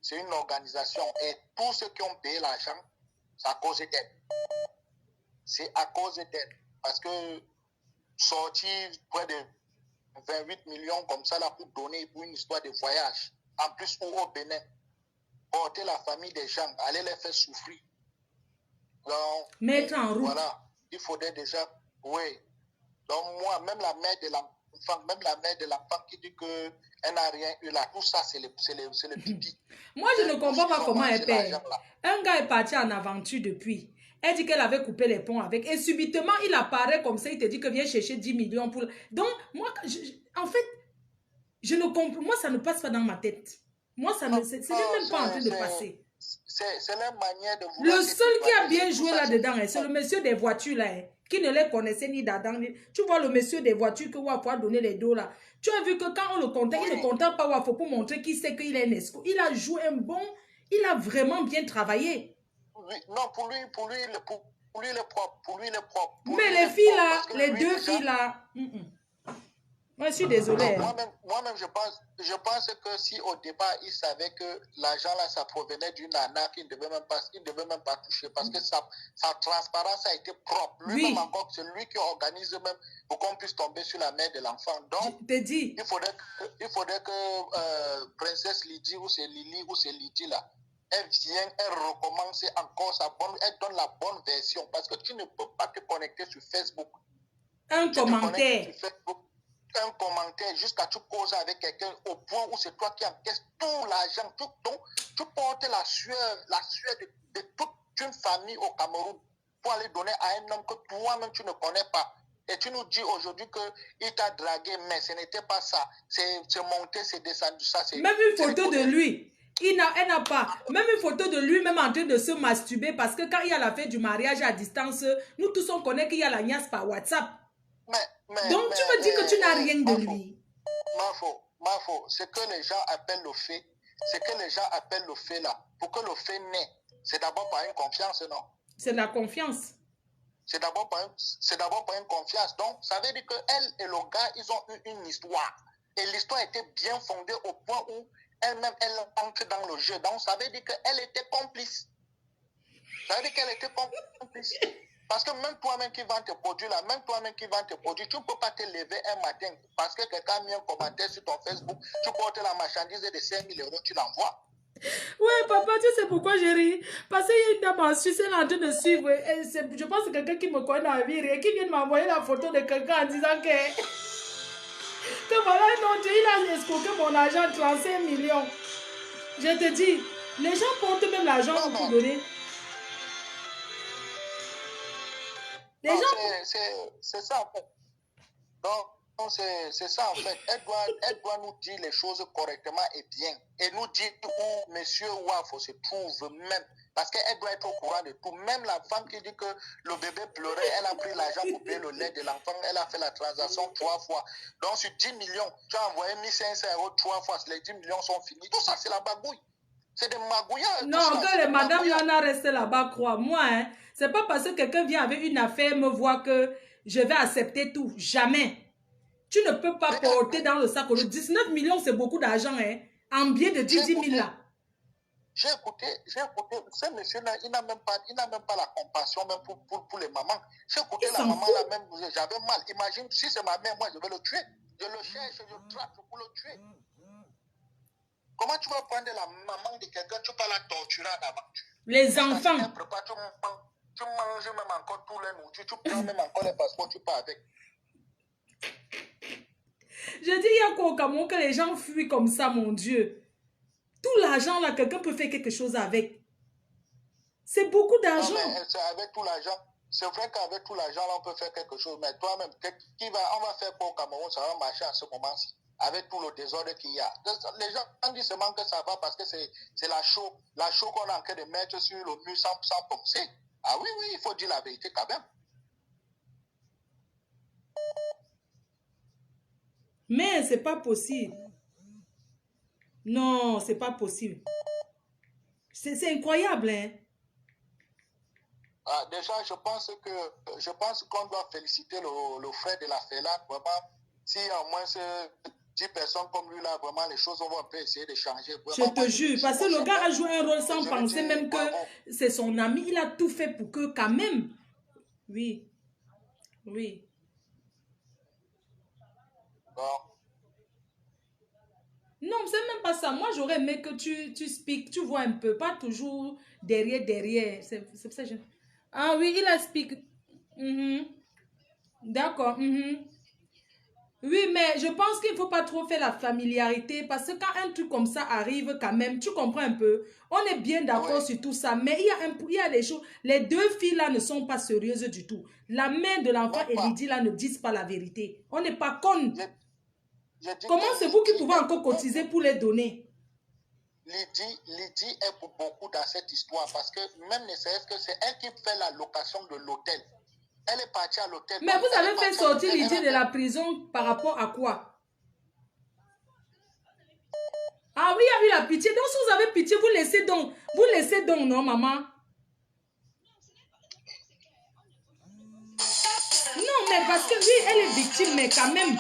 C'est une organisation. Et tous ceux qui ont payé l'argent, c'est à cause d'elle. C'est à cause d'elle. Parce que sortir près de 28 millions comme ça là pour donner pour une histoire de voyage, en plus au Bénin, porter la famille des gens, aller les faire souffrir. Donc, Mettre en route. voilà, il faudrait déjà, oui. Donc moi, même la mère de l'enfant qui dit qu'elle n'a rien eu là, tout ça, c'est le pipi. Moi, je ne comprends pas comment elle paie. Un gars est parti en aventure depuis. Elle dit qu'elle avait coupé les ponts avec. Et subitement, il apparaît comme ça. Il te dit que viens chercher 10 millions pour... Donc, moi, en fait, je ne comprends... Moi, ça ne passe pas dans ma tête. Moi, ça ne... C'est même pas en train de passer. C'est leur manière de vouloir... Le seul qui a bien joué là-dedans, c'est le monsieur des voitures là, qui ne les connaissait ni d'Adam. Tu vois le monsieur des voitures que Wafo a donné les dos là. Tu as vu que quand on le comptait, il ne comptait pas Wafo pour montrer qu'il sait qu'il est un escroc. Il a joué un bon... Il a vraiment bien travaillé. Oui, non, pour lui, le propre. Pour lui, le propre. Mais les filles là, les deux filles là... Moi, je suis désolée. Moi-même, je pense que si au départ, il savait que l'argent là, ça provenait d'une nana qu'il ne devait même pas toucher parce que sa transparence a été propre. Lui-même encore, c'est lui qui organise même pour qu'on puisse tomber sur la mère de l'enfant. Donc, je te dis. Il faudrait que Princesse Lydie ou c'est Lily ou c'est Lydie là, elle vient, elle recommence encore elle donne la bonne version parce que tu ne peux pas te connecter sur Facebook. Un commentaire jusqu'à tu causes avec quelqu'un au point où c'est toi qui encaisses tout l'argent, tu portes la sueur de toute une famille au Cameroun pour aller donner à un homme que toi-même tu ne connais pas. Et tu nous dis aujourd'hui qu'il t'a dragué, mais ce n'était pas ça. C'est monté, c'est descendu. Ça, même une photo de lui. Elle n'a pas. Même une photo de lui, même en train de se masturber, parce que quand il y a la fête du mariage à distance, nous tous on connaît qu'il y a la niasse par WhatsApp. Donc tu me dis que tu n'as rien de lui. Mafo, ce que les gens appellent le fait, là, pour que le fait naisse, c'est d'abord par une confiance, non? C'est la confiance. C'est d'abord par une confiance. Donc, ça veut dire qu'elle et le gars, ils ont eu une histoire. Et l'histoire était bien fondée au point où elle-même, elle entre dans le jeu. Donc, ça veut dire qu'elle était complice. Ça veut dire qu'elle était complice. Parce que même toi-même qui vends tes produits là, tu ne peux pas te lever un matin parce que quelqu'un a mis un commentaire sur ton Facebook, tu portes la marchandise de 5 000 €, tu l'envoies. Ouais, papa, tu sais pourquoi j'ai ri? Parce qu'il y a une dame en Suisse, elle est en train de suivre. Je pense que quelqu'un qui me connaît dans la vie et qui vient de m'envoyer la photo de quelqu'un en disant que voilà, non, il a escroqué mon argent, 35 millions. Je te dis, les gens portent même l'argent pour donner. Les gens... C'est ça en fait. Donc, c'est ça en fait. Elle doit nous dire les choses correctement et bien. Et nous dire où monsieur Wafo se trouve même. Parce qu'elle doit être au courant de tout. Même la femme qui dit que le bébé pleurait, elle a pris l'argent pour payer le lait de l'enfant. Elle a fait la transaction 3 fois. Donc sur 10 millions, tu as envoyé 1 500 € 3 fois. Les 10 millions sont finis. Tout ça, c'est la bagouille. C'est des magouillards. Non, que les madames Yana restent là-bas, crois-moi. Hein. C'est pas parce que quelqu'un vient avec une affaire me voit que je vais accepter tout. Jamais. Tu ne peux pas porter dans le sac. 19 millions, c'est beaucoup d'argent. Hein. En billet de 10 000 là. J'ai écouté, ce monsieur-là, il n'a même pas la compassion même pour les mamans. J'ai écouté la maman là même, j'avais mal. Imagine, si c'est ma mère, moi je vais le tuer. Je le cherche, je traque pour le tuer. Comment tu vas prendre la maman de quelqu'un, tu vas la torturer d'abord? Les enfants. Tu manges même encore tous les nourritures, tu prends même encore les passeports, tu pars avec. Je dis, il y a quoi au Cameroun que les gens fuient comme ça, mon Dieu. Tout l'argent là, quelqu'un peut faire quelque chose avec. C'est beaucoup d'argent. Avec tout l'argent, c'est vrai qu'avec tout l'argent là, on peut faire quelque chose. Mais toi-même, on va faire quoi au Cameroun, ça va marcher à ce moment-ci. Avec tout le désordre qu'il y a. Les gens disent seulement que ça va parce que c'est la chaux qu'on est en train de mettre sur le mur sans penser. Ah oui, il faut dire la vérité quand même. Mais c'est pas possible. Non, c'est pas possible. C'est incroyable, hein. Déjà, je pense qu'on doit féliciter le frère de la Fela. Vraiment, si au moins 10 personnes comme lui là, vraiment les choses vont un peu essayer de changer. Vraiment, je te jure, parce que le gars a joué un rôle sans penser même que c'est son ami. Il a tout fait pour que quand même. Oui. Non, c'est même pas ça. Moi, j'aurais aimé que tu speak, tu vois un peu, pas toujours derrière. C'est pour ça que je... Ah oui, il a speak. Mhm. D'accord. Mhm. Oui, mais je pense qu'il ne faut pas trop faire la familiarité parce que quand un truc comme ça arrive quand même, tu comprends un peu, on est bien d'accord Oui. sur tout ça, mais il y a des choses, les deux filles là ne sont pas sérieuses du tout. La mère de l'enfant Non, et pas. Lydie là ne disent pas la vérité. On n'est pas con. Je dis Comment que c'est vous qui Lydie pouvez est encore pour cotiser beaucoup. pour les donner? Lydie est pour beaucoup dans cette histoire parce que même ne serait-ce que c'est elle qui fait la location de l'hôtel. Elle est partie à l'hôtel. Mais Donc, vous elle est avez fait partie à sortir l'hôtel. Lydie de la prison par rapport à quoi? Ah oui, il y a eu la pitié. Donc si vous avez pitié, vous laissez donc, non maman? Non, mais parce que oui, elle est victime, mais quand même,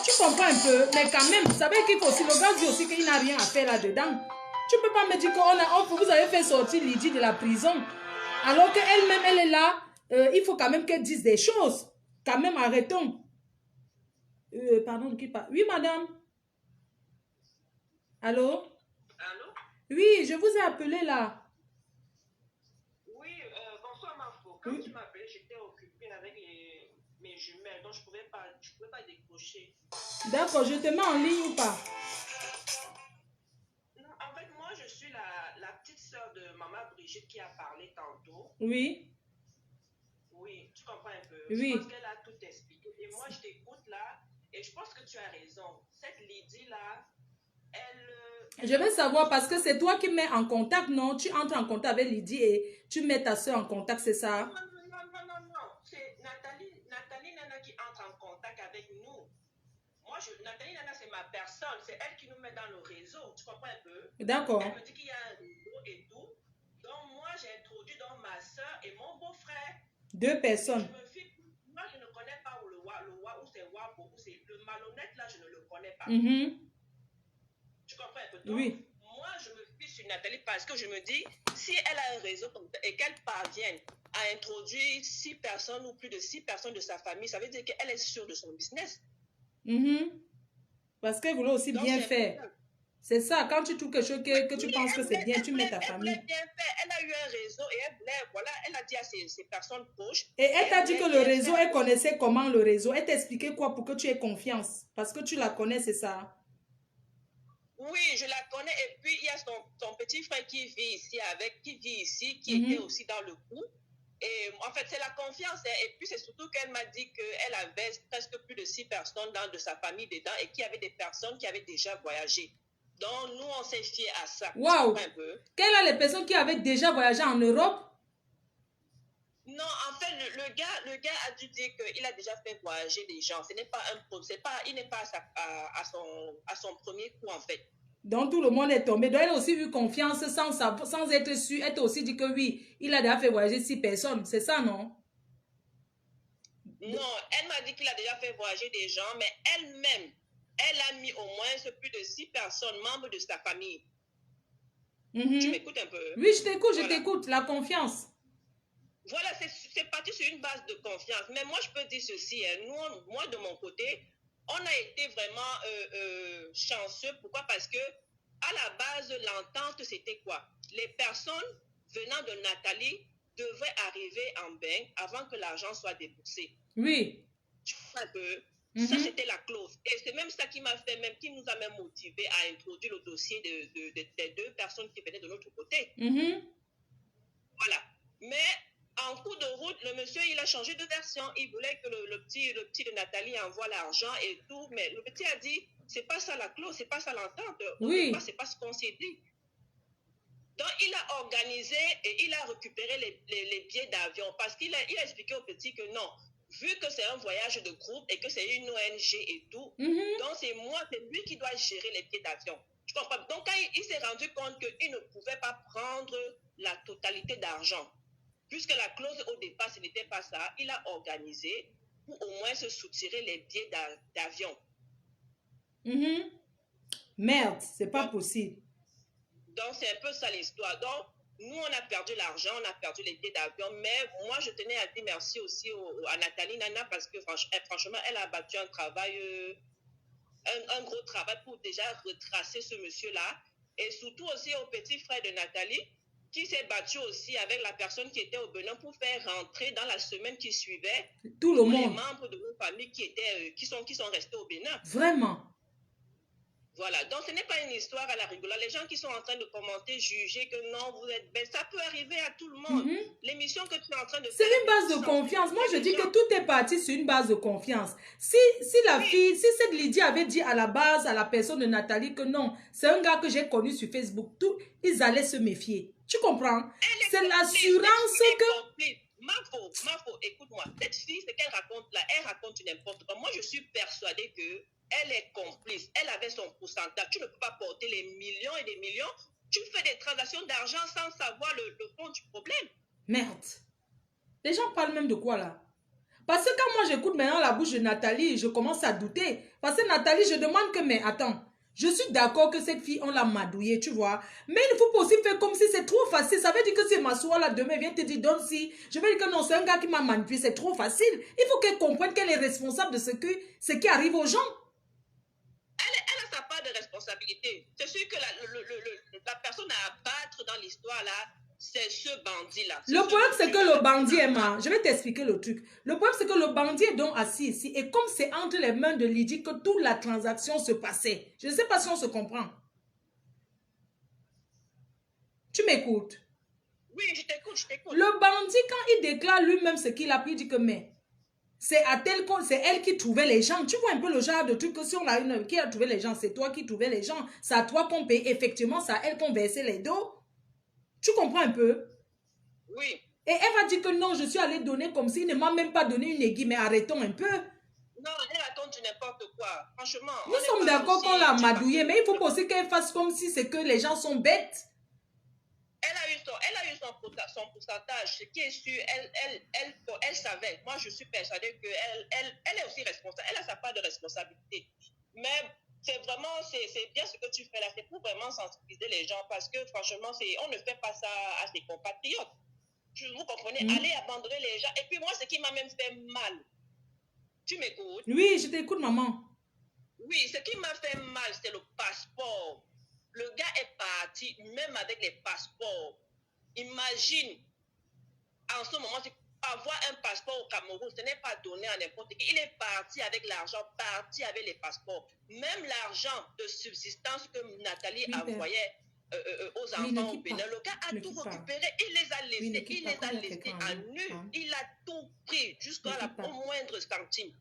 tu comprends un peu, mais quand même, vous savez qu'il faut aussi, le gars dit aussi qu'il n'a rien à faire là-dedans. Tu ne peux pas me dire que vous avez fait sortir Lydie de la prison, alors qu'elle-même, elle est là, il faut quand même qu'elle dise des choses. Quand même, arrêtons. Pardon, qui parle? Oui, madame. Allô? Allô? Oui, je vous ai appelé là. Oui, bonsoir Marco. Quand tu m'appelais, j'étais occupée avec mes jumelles, donc je pouvais pas décrocher. D'accord, je te mets en ligne ou pas? Non, en fait, moi, je suis la petite sœur de maman Brigitte qui a parlé tantôt. Oui. Oui, tu comprends un peu. Oui. Je pense qu'elle a tout expliqué. Et moi, je t'écoute là, et je pense que tu as raison. Cette Lydie-là, elle... Je veux savoir parce que c'est toi qui mets en contact, non? Tu entres en contact avec Lydie et tu mets ta soeur en contact, c'est ça? Non. C'est Nathalie Nana qui entre en contact avec nous. Moi, Nathalie Nana, c'est ma personne. C'est elle qui nous met dans le réseau. Tu comprends un peu? D'accord. Elle me dit qu'il y a un réseau et tout. Donc, moi, j'ai introduit donc ma soeur et mon beau-frère. Deux personnes. Moi, je ne connais pas où où c'est Wabo, où c'est le malhonnête, là, je ne le connais pas. Tu comprends un peu? Donc, oui. moi, je me fie sur Nathalie parce que je me dis, si elle a un réseau comme ça et qu'elle parvienne à introduire 6 personnes ou plus de 6 personnes de sa famille, ça veut dire qu'elle est sûre de son business. Parce qu'elle voulait aussi bien faire. C'est ça, quand tu trouves quelque chose que tu penses que c'est bien, tu mets ta famille. Elle voulait bien faire. Elle a eu un réseau et elle voulait, voilà, elle a dit à ses personnes proches. Et elle t'a dit que le réseau, elle connaissait comment le réseau. Elle t'expliquait quoi pour que tu aies confiance? Parce que tu la connais, c'est ça? Oui, je la connais. Et puis, il y a son petit frère qui vit ici, qui était aussi dans le coup. Et en fait, c'est la confiance. Hein. Et puis, c'est surtout qu'elle m'a dit qu'elle avait presque plus de 6 personnes de sa famille dedans et qu'il y avait des personnes qui avaient déjà voyagé. Donc, nous, on s'est fié à ça. Waouh! Quelles sont les personnes qui avaient déjà voyagé en Europe? Non, en fait, le gars a dû dire qu'il a déjà fait voyager des gens. Ce n'est pas il n'est pas à son premier coup, en fait. Donc, tout le monde est tombé. Donc, elle a aussi eu confiance sans être sûre. Elle t'a aussi dit que oui, il a déjà fait voyager 6 personnes. C'est ça, non? Non, elle m'a dit qu'il a déjà fait voyager des gens, mais elle-même, elle a mis au moins plus de 6 personnes, membres de sa famille. Tu m'écoutes un peu? Oui, je t'écoute, voilà. Je t'écoute. La confiance. Voilà, c'est parti sur une base de confiance. Mais moi, je peux dire ceci. Hein, moi, de mon côté, on a été vraiment chanceux. Pourquoi? Parce que à la base, l'entente, c'était quoi? Les personnes venant de Nathalie devaient arriver en banque avant que l'argent soit déboursé. Oui. Tu vois un peu? Ça, c'était la clause. Et c'est même ça qui nous a même motivé à introduire le dossier des 2 personnes qui venaient de l'autre côté. Voilà. Mais en cours de route, le monsieur, il a changé de version. Il voulait que le petit de Nathalie envoie l'argent et tout. Mais le petit a dit, c'est pas ça la clause, c'est pas ça l'entente. Oui. C'est pas ce qu'on s'est dit. Donc, il a organisé et il a récupéré les billets d'avion parce qu'il a expliqué au petit que non, vu que c'est un voyage de groupe et que c'est une ONG et tout, donc c'est lui qui doit gérer les billets d'avion. Tu comprends? Donc, quand il s'est rendu compte qu'il ne pouvait pas prendre la totalité d'argent, puisque la clause au départ, ce n'était pas ça, il a organisé pour au moins se soutirer les billets d'avion. Merde, c'est pas possible. Donc, c'est un peu ça l'histoire. Donc, nous, on a perdu l'argent, on a perdu les billets d'avion, mais moi, je tenais à dire merci aussi à Nathalie Nana parce que franchement, elle a battu un travail un gros travail pour déjà retracer ce monsieur-là. Et surtout aussi au petit frère de Nathalie, qui s'est battu aussi avec la personne qui était au Bénin pour faire rentrer dans la semaine qui suivait Tout le tous les monde. membres de nos familles qui sont restés au Bénin. Vraiment. Voilà, donc ce n'est pas une histoire à la rigolade. Les gens qui sont en train de commenter, juger que non, vous êtes bête, ça peut arriver à tout le monde. L'émission que tu es en train de faire... C'est une base de confiance. Moi, je dis que tout est parti sur une base de confiance. Si la fille, si cette Lydie avait dit à la base, à la personne de Nathalie que non, c'est un gars que j'ai connu sur Facebook, ils allaient se méfier. Tu comprends? C'est l'assurance que... Mafo, écoute-moi. Cette fille, ce qu'elle raconte là, elle raconte n'importe quoi. Moi, je suis persuadée que elle est complice. Elle avait son pourcentage. Tu ne peux pas porter les millions et des millions. Tu fais des transactions d'argent sans savoir le fond du problème. Merde. Les gens parlent même de quoi là? Parce que quand moi j'écoute maintenant la bouche de Nathalie, je commence à douter. Parce que Nathalie, je demande que, mais attends, je suis d'accord que cette fille, on l'a madouillée, tu vois. Mais il ne faut pas aussi faire comme si c'est trop facile. Ça veut dire que c'est ma soeur là, demain, vient te dire, donne si. Je vais dire que non, c'est un gars qui m'a manipulé, c'est trop facile. Il faut qu'elle comprenne qu'elle est responsable de ce qui arrive aux gens. Elle a sa part de responsabilité. C'est sûr que la personne à abattre dans l'histoire là, c'est ce bandit-là. Le problème, c'est que le bandit est mort. Je vais t'expliquer le truc. Le problème, c'est que le bandit est donc assis ici. Et comme c'est entre les mains de Lydie que toute la transaction se passait. Je ne sais pas si on se comprend. Tu m'écoutes? Oui, je t'écoute. Le bandit, quand il déclare lui-même ce qu'il a pris, il dit que mais... C'est elle qui trouvait les gens. Tu vois un peu le genre de truc que si on a une qui a trouvé les gens, c'est toi qui trouvais les gens. C'est à toi qu'on paye. Effectivement, c'est à elle qu'on versait les dos. Tu comprends un peu? Oui. Et elle va dire que non, je suis allée donner comme s'il ne m'a même pas donné une aiguille. Mais arrêtons un peu. Non, elle raconte n'importe quoi. Franchement. Nous sommes d'accord qu'on l'a madouillée, mais il faut aussi qu'elle fasse comme si c'est que les gens sont bêtes. Elle a eu son pourcentage, ce qui est sûr, elle savait. Moi, je suis persuadée qu'elle est aussi responsable. Elle a sa part de responsabilité. Mais c'est bien ce que tu fais là. C'est pour vraiment sensibiliser les gens parce que franchement, on ne fait pas ça à ses compatriotes. Vous comprenez? Aller abandonner les gens. Et puis moi, ce qui m'a même fait mal. Tu m'écoutes? Oui, je t'écoute, maman. Oui, ce qui m'a fait mal, c'est le passeport. Le gars est parti, même avec les passeports. Imagine, en ce moment, avoir un passeport au Cameroun, ce n'est pas donné à n'importe qui. Il est parti avec l'argent, parti avec les passeports. Même l'argent de subsistance que Nathalie envoyait aux enfants au Bénin, le gars a tout récupéré. Il les a laissés à nu. Il a tout pris jusqu'à au moindre centime.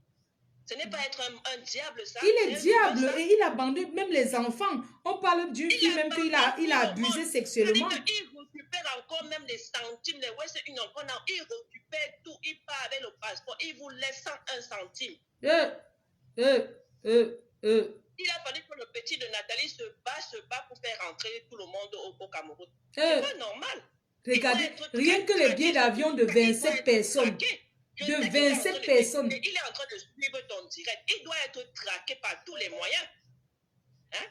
Ce n'est pas être un diable, ça. Il est diable et il abandonne même les enfants. On parle d'une fille même qu'il a abusé sexuellement. Il récupère encore même les centimes, les Western Union. Il récupère tout, il part avec le passeport, il vous laisse sans un centime. Il a fallu que le petit de Nathalie se bat pour faire rentrer tout le monde au Cameroun. C'est pas normal. Regardez, rien que les billets d'avion de 27 personnes. De 27 personnes. Il est en train de suivre ton direct. Il doit être traqué par tous les moyens. Hein?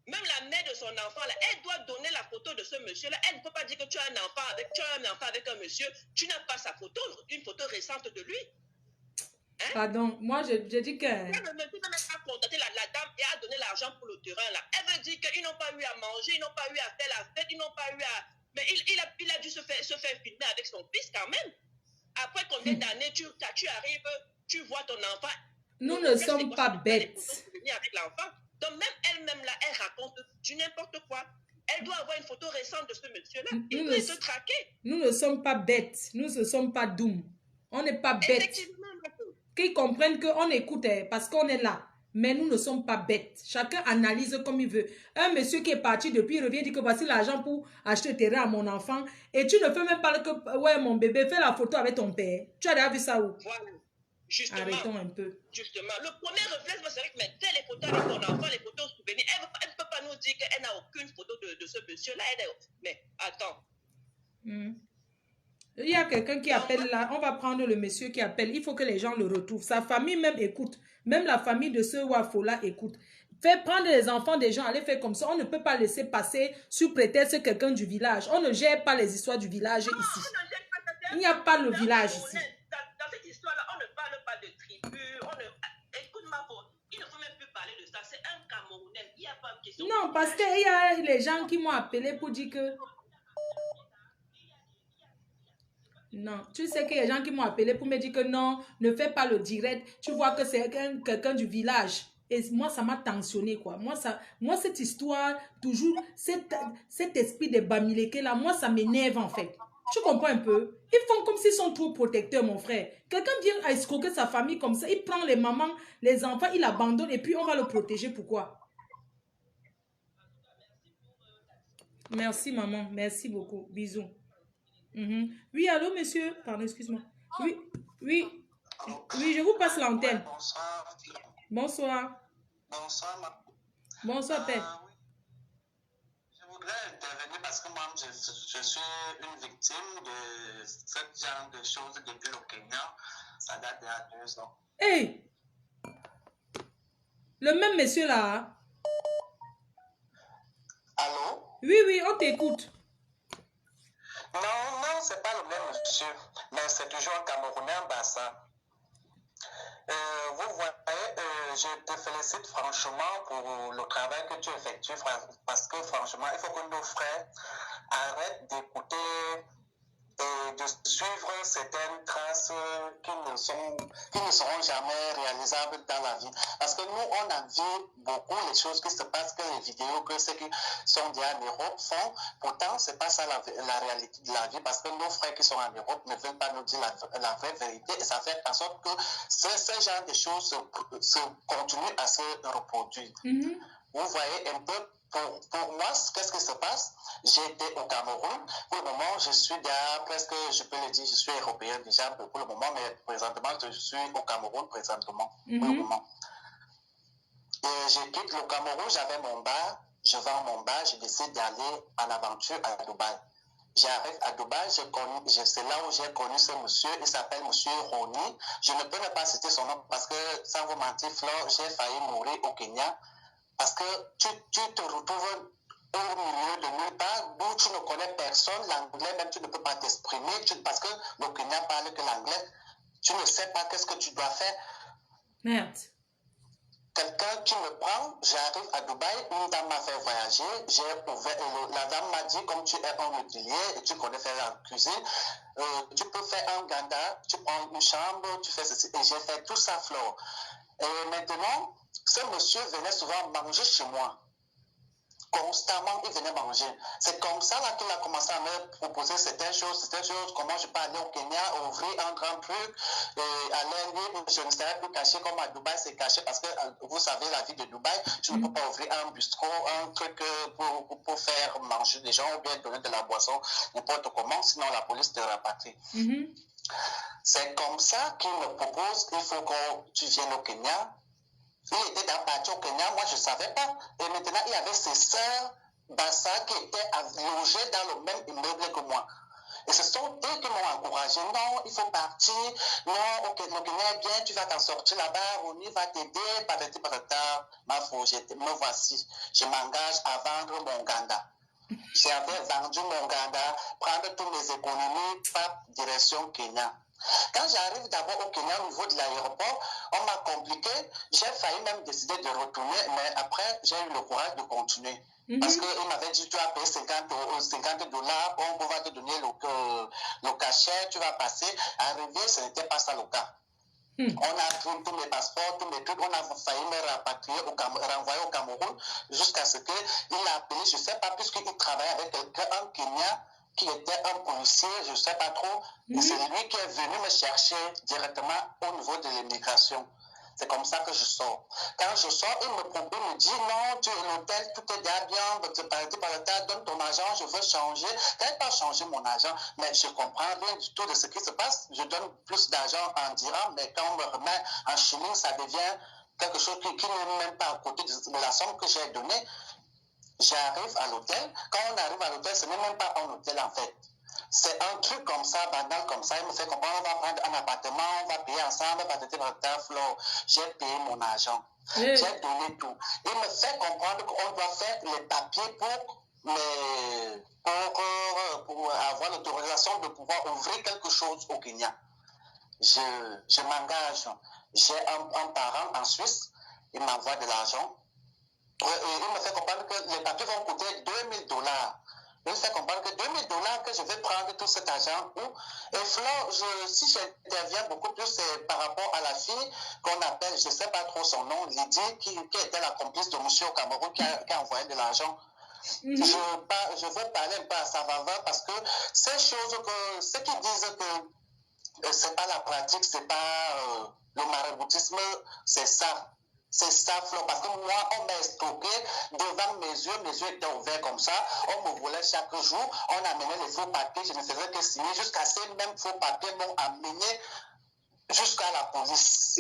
Même la mère de son enfant, là, elle doit donner la photo de ce monsieur-là. Elle ne peut pas dire que tu as un enfant avec un monsieur. Tu n'as pas sa photo, une photo récente de lui. Hein? Pardon, moi je dis que... Elle ne peut même pas contacter la dame et a donné l'argent pour le terrain. Là. Elle veut dire qu'ils n'ont pas eu à manger, ils n'ont pas eu à faire la fête, ils n'ont pas eu à... Mais il a dû se faire filmer avec son fils quand même. Après combien d'années tu arrives, tu vois ton enfant. Nous ne sommes pas bêtes. Avec l'enfant. Donc même elle-même là, elle raconte du n'importe quoi. Elle doit avoir une photo récente de ce monsieur-là. Il doit se traquer. Nous ne sommes pas bêtes. Nous ne sommes pas doux. On n'est pas bêtes. Qu'ils comprennent qu'on écoute parce qu'on est là. Mais nous ne sommes pas bêtes. Chacun analyse comme il veut. Un monsieur qui est parti depuis, il revient et dit que voici l'argent pour acheter le terrain à mon enfant. Et tu ne fais même pas que, ouais, mon bébé, fais la photo avec ton père. Tu as déjà vu ça où? Voilà. Justement. Arrêtons un peu. Justement. Le premier réflexe, c'est vrai que fais les photos avec ton enfant, les photos souvenirs. Elle ne peut pas nous dire qu'elle n'a aucune photo de ce monsieur-là. Mais attends. Il y a quelqu'un qui appelle là. On va prendre le monsieur qui appelle. Il faut que les gens le retrouvent. Sa famille même écoute. Même la famille de ce Wafola écoute. Faire prendre les enfants des gens, aller faire comme ça. On ne peut pas laisser passer sous prétexte quelqu'un du village. On ne gère pas les histoires du village ici. Il n'y a pas le village ici. Dans cette histoire-là, on ne parle pas de tribu. Écoute-moi, il ne faut même plus parler de ça. C'est a pas de question. Non, parce qu'il y a les gens qui m'ont appelé pour dire que... Non, tu sais qu'il y a des gens qui m'ont appelé pour me dire que non, ne fais pas le direct. Tu vois que c'est quelqu'un du village. Et moi, ça m'a tensionné, quoi. Moi, cette histoire, toujours, cet esprit de Bamileke, là, moi, ça m'énerve, en fait. Tu comprends un peu? Ils font comme s'ils sont trop protecteurs, mon frère. Quelqu'un vient à escroquer sa famille comme ça, il prend les mamans, les enfants, il abandonne et puis on va le protéger. Pourquoi? Merci, maman. Merci beaucoup. Bisous. Oui, allô, monsieur? Pardon, excuse-moi. Oui, oui, oui, je vous passe l'antenne. Bonsoir. Bonsoir. Bonsoir. Bonsoir, père. Oui. Je voudrais intervenir parce que moi, je suis une victime de ce genre de choses depuis le Kenya. Ça date d'il y a 2 ans. Hey! Le même monsieur là. Hein? Allô? Oui, oui, on t'écoute. Non, c'est pas le même monsieur, mais c'est toujours un Camerounais en bassin. Vous voyez, je te félicite franchement pour le travail que tu effectues parce que franchement, il faut que nos frères arrêtent d'écouter et de suivre certaines traces qui ne seront jamais réalisables dans la vie. Parce que nous, on a vu beaucoup les choses qui se passent, que les vidéos, que ceux qui sont déjà en Europe font. Pourtant, ce n'est pas ça la réalité de la vie, parce que nos frères qui sont en Europe ne veulent pas nous dire la vraie vérité, et ça fait en sorte que ce genre de choses continuent à se reproduire. Vous voyez un peu. Pour moi, qu'est-ce qui se passe? J'ai été au Cameroun. Pour le moment, je suis déjà presque, je peux le dire, je suis européen déjà pour le moment, mais présentement, je suis au Cameroun présentement, pour le moment. Et je quitte le Cameroun, j'avais mon bar, je vends mon bar, je décide d'aller en aventure à Dubaï. J'arrive à Dubaï, c'est là où j'ai connu ce monsieur, il s'appelle monsieur Roni. Je ne peux pas citer son nom parce que, sans vous mentir, Flore, j'ai failli mourir au Kenya. Parce que tu te retrouves au milieu de nulle part, d'où tu ne connais personne, l'anglais même tu ne peux pas t'exprimer, parce que le Kenya parle que l'anglais, tu ne sais pas qu'est-ce que tu dois faire. Merde. Quelqu'un qui me prend, j'arrive à Dubaï, une dame m'a fait voyager, la dame m'a dit, comme tu es un hôtelier et tu connais faire la cuisine, tu peux faire un ganda, tu prends une chambre, tu fais ceci, et j'ai fait tout ça, Flore. Et maintenant, ce monsieur venait souvent manger chez moi. Constamment, il venait manger. C'est comme ça qu'il a commencé à me proposer certaines choses, comment je peux aller au Kenya, ouvrir un grand truc, aller libre, je ne serais plus caché comme à Dubaï, c'est caché parce que vous savez la vie de Dubaï, tu ne peux pas ouvrir un bistrot, un truc pour faire manger des gens ou bien donner de la boisson, n'importe comment, sinon la police te rapatrie. C'est comme ça qu'il me propose, il faut que tu viennes au Kenya. Il était dans parti au Kenya, moi je ne savais pas. Et maintenant, il y avait ses sœurs Bassa qui étaient logées dans le même immeuble que moi. Et ce sont eux qui m'ont encouragé. Non, il faut partir. Non, ok, le Kenya est bien, tu vas t'en sortir là-bas. On y va t'aider. Me voici. Je m'engage à vendre mon ganda. J'avais vendu mon ganda, prendre toutes mes économies, par direction Kenya. Quand j'arrive d'abord au Kenya au niveau de l'aéroport, on m'a compliqué. J'ai failli même décider de retourner, mais après, j'ai eu le courage de continuer. Parce qu'il m'avait dit, tu vas payer $50, on va te donner le cachet, tu vas passer. Arrivé, ce n'était pas ça le cas. On a pris tous mes passeports, tous mes trucs, on a failli me renvoyer au Cameroun jusqu'à ce qu'il a appelé, je ne sais pas, puisqu'il travaillait avec quelqu'un en Kenya qui était un policier, je ne sais pas trop, et c'est lui qui est venu me chercher directement au niveau de l'immigration. C'est comme ça que je sors. Quand je sors, il me dit non, tu es l'hôtel, tout est déjà bien, donne ton argent, je veux changer. Je n'ai pas changé mon argent, mais je comprends rien du tout de ce qui se passe. Je donne plus d'argent en dirham, mais quand on me remet en shilling, ça devient quelque chose qui n'est même pas à côté de la somme que j'ai donnée. J'arrive à l'hôtel. Quand on arrive à l'hôtel, ce n'est même pas un hôtel en fait. C'est un truc comme ça, banal comme ça. Il me fait comprendre, on va prendre un appartement, on va payer ensemble, j'ai payé mon argent. J'ai donné tout. Il me fait comprendre qu'on doit faire les papiers pour avoir l'autorisation de pouvoir ouvrir quelque chose au Kenya. Je m'engage. J'ai un parent en Suisse, il m'envoie de l'argent. Il me fait comprendre que les papiers vont coûter $2000. Il me fait comprendre que $2000 que je vais prendre tout cet argent où. Et Flore, si j'interviens beaucoup plus, c'est par rapport à la fille qu'on appelle, je ne sais pas trop son nom, Lydie, qui était la complice de monsieur au Cameroun, qui a envoyé de l'argent. Je veux parler un peu à sa faveur parce que ces choses que, ceux qui disent que c'est pas la pratique, c'est pas le maraboutisme, c'est ça. C'est ça, Flo, parce que moi, on m'a escroqué devant mes yeux étaient ouverts comme ça, on me volait chaque jour, on amenait les faux papiers, je ne faisais que signer, jusqu'à ces mêmes faux papiers m'ont amené jusqu'à la police.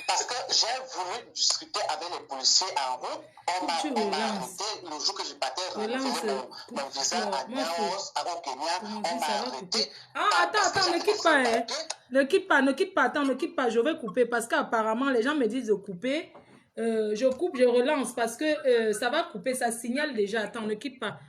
Parce que j'ai voulu discuter avec les policiers en route, on m'a arrêté le jour que je partais renouveler mon visa à Niaos, au Kenya, on m'a arrêté. Ah, attends, ne quitte pas, hein. Ne quitte pas, attends, ne quitte pas, je vais couper parce qu'apparemment les gens me disent de couper. Je coupe, je relance parce que ça va couper, ça signale déjà. Attends, ne quitte pas.